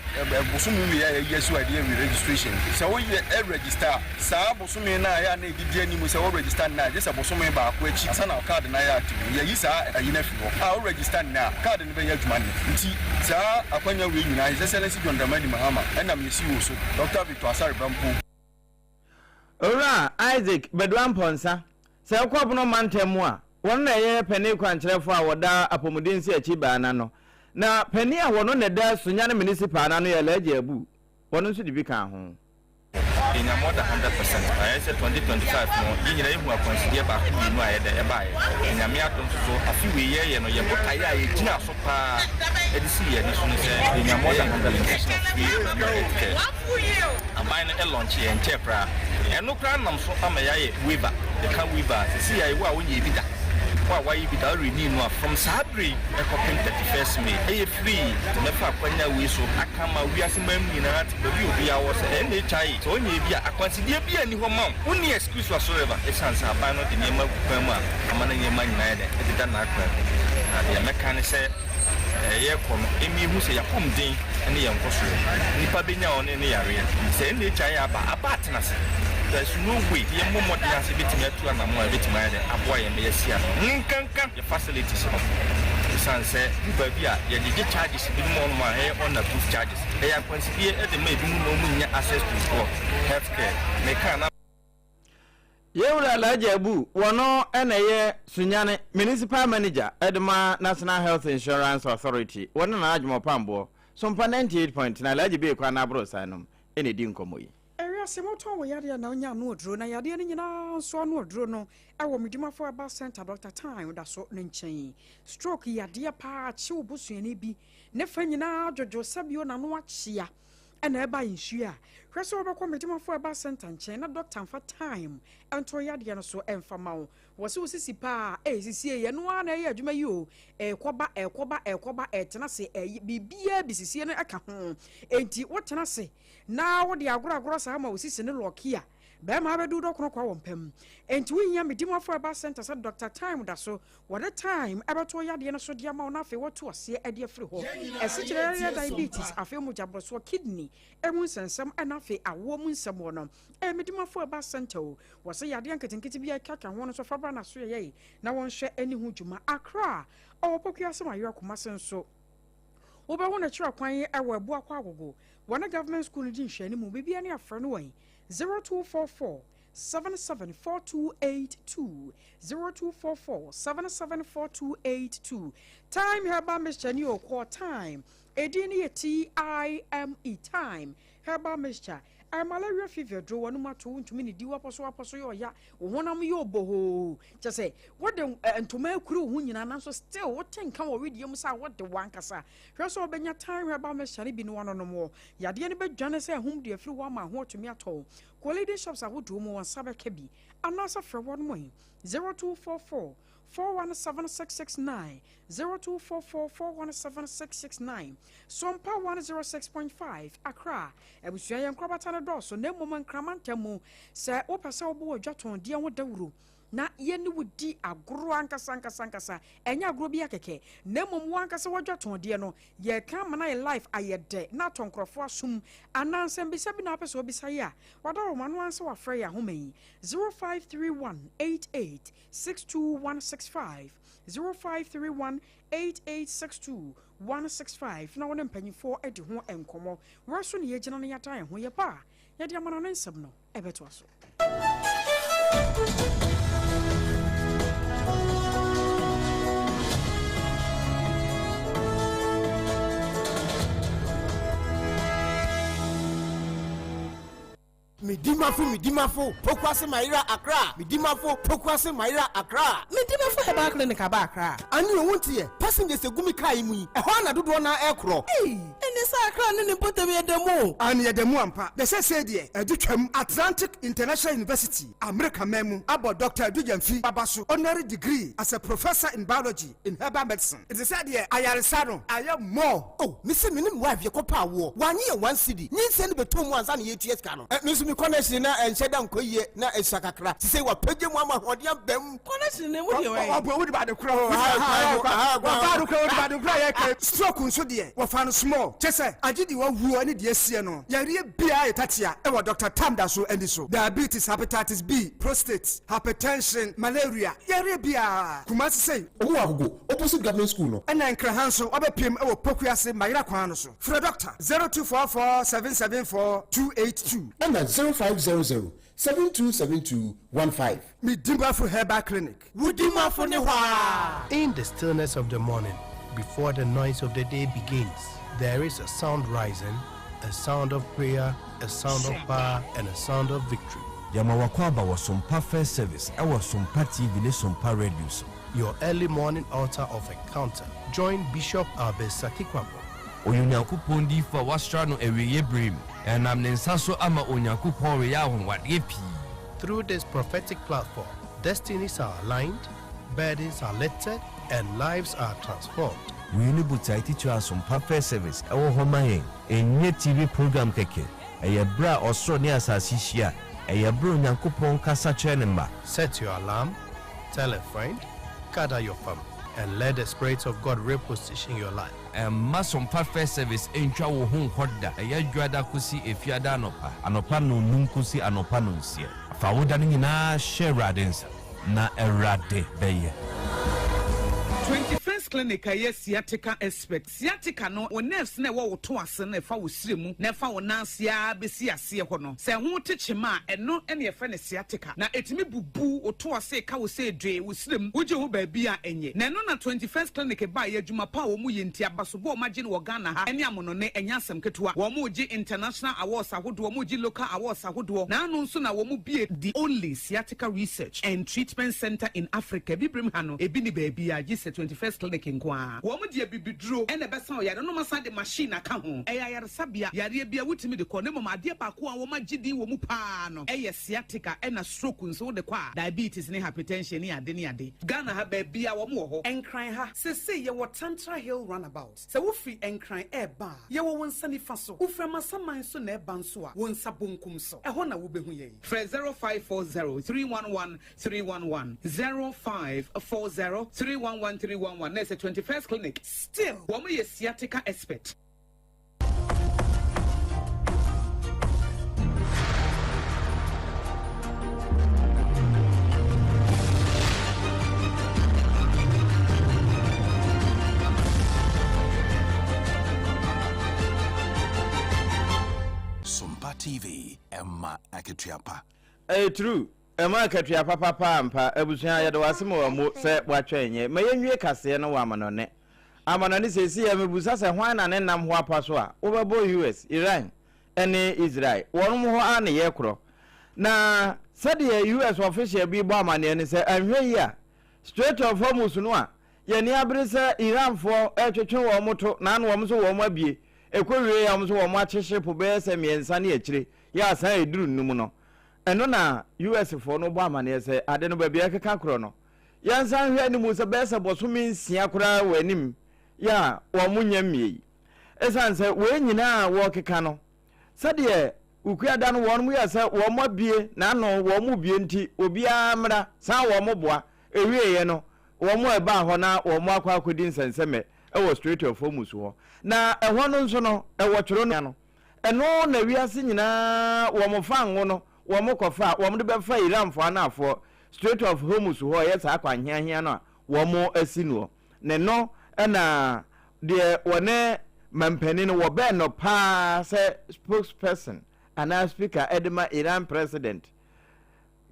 bosumu wi yesu ade wi registration so we register sa bosumu na ya na edidi ani so we register na just bosumu ba ko achi asa na card na ya active ye yi sa ayina fi o register na card no be ya dwuma nti sa akwanya wi nyina his excellency John Dramani Mahama and am yesi wo so Dr. Victor Saribampo ora Isaac Bedwan Ponsa se kwabno mantemu a won na ye pani kwankyerefo a woda apomudinsi achi baana no na pani a wono ne da Sunyane municipal na no ye laje abu wono nso di bi kan ho in a more than 100%. I said 2025 no yinyira ehu akonsidie ba ku nu aye de e ba ye nyame atom so afi we ye no ye botaya ye gina so pa edisi ye ni so no say in a more than 100% ambai no launch ye enchepra eno kra nam so amaya ye weaver the can weaver see ye wa wonye bida why you be renew from Sabri, a copy 31st May. A free to never acquire we so I come out. We are some men in that review be ours and a child. So only be a consider be any mom. Only excuse whatsoever. A chance I buy not the name of Perma, a man in your money neither. It did not the mechanic said, a year come, Amy who say a home day and the young person. Nipa be now on any area. Say any child about a partner. There's no way. The moment you have to be to and more bit my boy and Messia. The facilities. The son said, you baby, you did charges a bit more on my hair on the proof charges. They are considered at the maybe no access to health care. They can't. Yewura laje abu wono eneye Sunyane municipal manager Edma National Health Insurance Authority wono na adwuma pambo SOMPA 98.9 laje be kwa na bro sanom ene di nkomoyi Aya semoto we yade na onya no odro na yade ne nyina so no odro no e wo medimafo aba center Dr. Time da so ne nchen stroke yade pa chi obusuani bi ne fa nyina jojo sabio na no achia ena eba insu a hwese obekọ medimafo aba center nchen na Dr. Mfa Time ento yade no so emfa mawo wo se osisi pa sisie ye no ana ye adwuma yi o ekoba etena se bibia bisisie no aka ho enti wotena se na wo de agoragoro sa ma osisi ne lokia be ma bedu dokoro kwa wompem enti winya medimafo aba center sa Dr. Time da so what a time abato yade no so dia ma na afi woto ase ade afri ho esikire diabetes afi mu jabroso kidney emu sensem na afi awo mu nsem no medimafo aba center o wo se yade anketenkete bia kaka ho no so fa bra na so ye na won hwe ani hu dwuma Accra o pokua se ma yo akoma senso oba wona chira kwan e wo ebu akwa agogo wona government school din hwani mu bibia ne afra no wan 0244 774282 0244 774282 time herba mixture ni okwo time edini time herba mixture malaria fever dro wonu mato ntumi ni diwa poso yo ya wonam yo boho chese what the ntoma akuru hu nyina na so still what tenka wo redium sa what the wankasa hweso obenya time herba mixture bi no wono no mo yade ne badwane se hum de afiri wo ma ho otumi ato quality shops awodo mo won sabeka bi anasa fra won mo 0244 417669 0244 417669 SOMPA 106.5 Accra ebusuya yenkrobata na doso na mom nkramantamu se opasa obo dwaton de ho dawuro na yeni wudi agoro ankasa enya agoro bi akeke na mom wankasa wadwaton de no ye kan mana life ayede na tonkrofo asum anansem bisa bi na pese obisa ya wadawo manu ansa wa frɛ ya homeyi 0531886265 0531886265 na wona mpanyifo edi ho enkomo wraso ne yegina ne yata ho ye pa ye de amana nsem no ebeto aso Midimafo pokwase Maira Accra Midimafo pokwase Maira Accra Midimafo heba clinic aba Accra ani wonti ye passengers egumi kai mu e ho na dodo na ekro ene sa Accra ne potem ye demo ani ye demo ampa de se de edutwam Atlantic International University America memu abo Dr. Dujamfi babaso honorary degree as a professor in biology in herbal medicine it is said here ayaresa no aye more misi minim wa vie kopa wo wanye ye 1 cedi nyinse ne betom ansa na ye tueska no connection na ensheda nkoye na esakakra se wa page mu amahodiam bam connection ne wo de we wo de ba de kro wa ba de kro ye ke stroke nso de wo fa no small chese agidi wa wu ani de asie no yare bia etatia e wo Dr. Tam da so endi so diabetes hepatitis B prostate hypertension malaria yare bia kumasi say owo agogo opposite government school no ena nkra hanso obepiem e wo pokuase mayira kwan no so for doctor 0244 774 282 and 0500-727215. Midimafo Herbal Clinic. Wudimafo Newa. In the stillness of the morning, before the noise of the day begins, there is a sound rising, a sound of prayer, a sound of power, and a sound of victory. Yamawakwaba was SOMPA First Service. I was SOMPA TV, SOMPA Radio. Your early morning altar of encounter. Join Bishop Abesaki Kwabo. Onyankopon di fa wastrano ewiye brim enam ne nsaso ama onyankopon we ya honwade pi. Through this prophetic platform, destinies are aligned, burdens are lifted, and lives are transformed. We need to teach us some perfect service. Our home enye TV program keke. Eyebra osro ni asasi hia. Eyebro onyankopon kasa chenema. Set your alarm, tell a friend, gather your family, and let the Spirit of God reposition your life. Some perfect service entwa wo hu hoda eyadwada kusi efiada anopa no nunkusi anopa no nsia afawoda no nyina share radens na erade beye 21st Clinic a sciatica expert. Sciatica no o nerves na wo to ase na fa wo siremu na fa wo nansia besi ase ho no. Se ho teche ma eno ene ye fa ne sciatica. Na etimi bubu o to ase ka wo se dwe wo siremu. Uje ho ba bia enye. Na no na 21st Clinic ba ye adwuma pa wo mu ye ntia basobo o magye no Ghana ha. Ene amono ne enya asem ketua. Wo mu gi international awards ahodo, wo mu gi local awards ahodo. Na anu nso na wo mu bie the only sciatica research and treatment center in Africa. Bibrim hano ebi ni baby a gi 21st Clinic nkwa. Wo mu die bibidro ene besa o yare no masa de machine aka ho. Eya yare sabia yare bia wutimi de ko ne mama ade pa ko a wo magidi wo mu pa no. Eye sciatica ena stroke nso de kwa diabetes ne hypertension ne ade. Ghana ha baby a wo mu ho. Enkran ha sese ye wo Tantra Hill runabout. Se wo free enkran eba ye wo wonsa ni fa so. Wo frama saman so na eba nso a wonsa bonkum so. Eho na wo behu ye. Fre 0540 311 311 0540 311 311. That's a 21st Clinic. Still, woman is sciatica expert. SOMPA TV, Emma Aketiapa. True. Emma Aketiapa papa ampa ebusuan ya de wasemo wa mo se watwenye. Me yenwie kase no wa amanone. Amanone sesi ya mebusa se hwan na ne nam ho apa so a. Obebo US, Iran, ene Israel. Wonum ho a ne ye kro. Na said ye US official bi bo amane ne se anhwe yi a Strait of Hormuz no a ye ne abere se Iran fo etwetwe wo moto na na wo mo so wo mo abie. Ekwowie ya mo so wo mo akyehye po be se miensa ne akire. Ya san eduru num no. Eno na US for no bo amane se ade no ba bia keka kro no yansan hwe ni mu se be se boso minsia kra wanim ya wo munya mie esan se we nyina wo keka no sade ukuada no won mu ya se wo mabie na no wo mu bie nti obi amra san wo mo boa ewie ye no wo mo eba ho na wo mo akwa akodi nsenseme e wo Strait of Hormuz ho na ehwo no nso no e wo tworo no eno na wiase nyina wo mo fa ngo no womo kofa womo de befa Iran fo anafo Strait of Hormuz ho yes akwa hia no womo asinu ne no na de wone mampani no wo be no pa se spokesperson ana speaker edema Iran president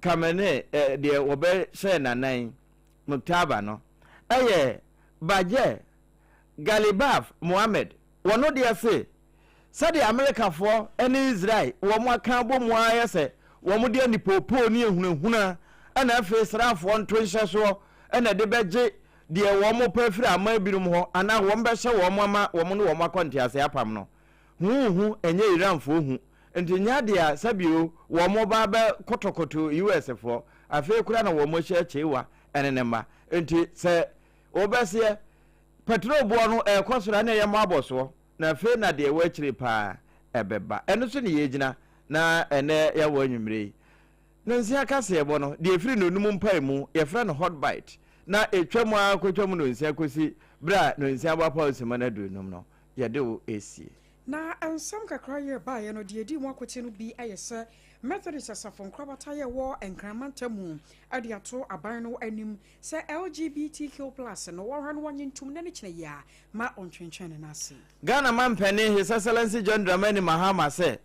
kamene de wo be she nanan mutaba no baje Galibaf Mohammed wono de se sade America fo ene Israel womo aka bo mo ayese womo de ni popo ni ehunahuna ana afi srafo nto nhye so ana de beje de womo pafiri ama birum ho ana womo be hye womo ama womo no womo akontiase apam no hu enye Iran fo hu enti nya de a sabio womo ba be kotokoto US fo afi kura na womo hye chewa ene ne ma enti se obese petrol bo no ekosora na ye mo aboso na fe na de wa chiri pa ebeba eno so ne yegina na ene ya wa nwumre na nsia kase ebo no de efiri no num mpai mu ye fra no hot bite na etwam akotwam no nsia kosi bra no nsia ba pa osima na du num no ye de o esi na ansam kakra ye ba ye no de edi mu akote no bi ayese Methodist asafon krabata ye wo enkramantamu adiato aban no anim se LGBTQ+ no wo hwan wonyentum na ne kine ya ma ontwentwen na ase Ghana man penny His Excellency John Dramani Mahama se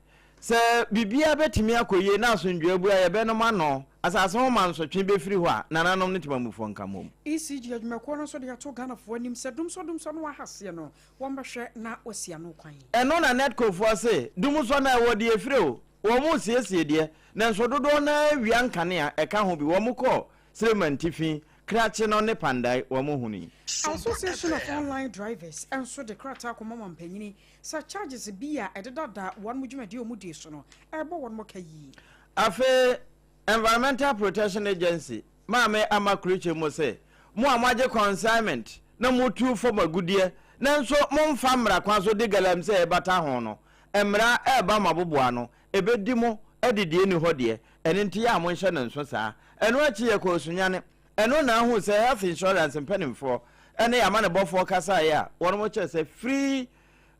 bibia betimi akoye na asondwe abu ya be no ma no asase ho man so twen be firi ho a nananom ne timamufo nkamom ECG adwumako no so de ato Ghana fo anim se dum so no ahase no wo mbehwe na osia no kwan eno na netco fo se dum so na wo de efiri o wo mu siesie de na nso dodo na wia nkane a eka ho bi wo mu ko Sremantifin krache no ne pandai wo mu huni Association of Online Drivers and so the krata ko mama mpanyini sa charges bia ededa one mudwumade omudi so no ebo won mokayi afe Environmental Protection Agency maame amakriche mo se mo amaje consignment na mutu for magudie na nso mo mfa mra kwa so de galam se ebata ho no emra eba maboboa no ebedi mo edidie ni ho de enti ya mo nhye nso saa eno achi ye ko sunyane eno na hu se health insurance mpanimfo ene ya mane bofo kasa ya wono mo che se free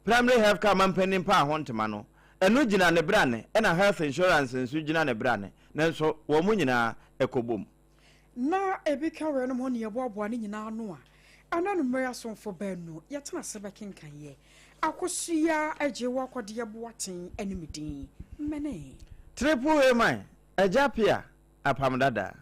primary health care mampanim pa ho ntema no eno gina ne brane ena health insurance nso gina ne brane nanso wo mu nyina ekobom na ebika we no mo ne yeboaboa ne nyina no a ananu mmere asomfo banu yɛtena sebe kenkaye AKOSUA AGYEIWAA KODIE boaten animidin mene triple A man APPIAH APAM DADAA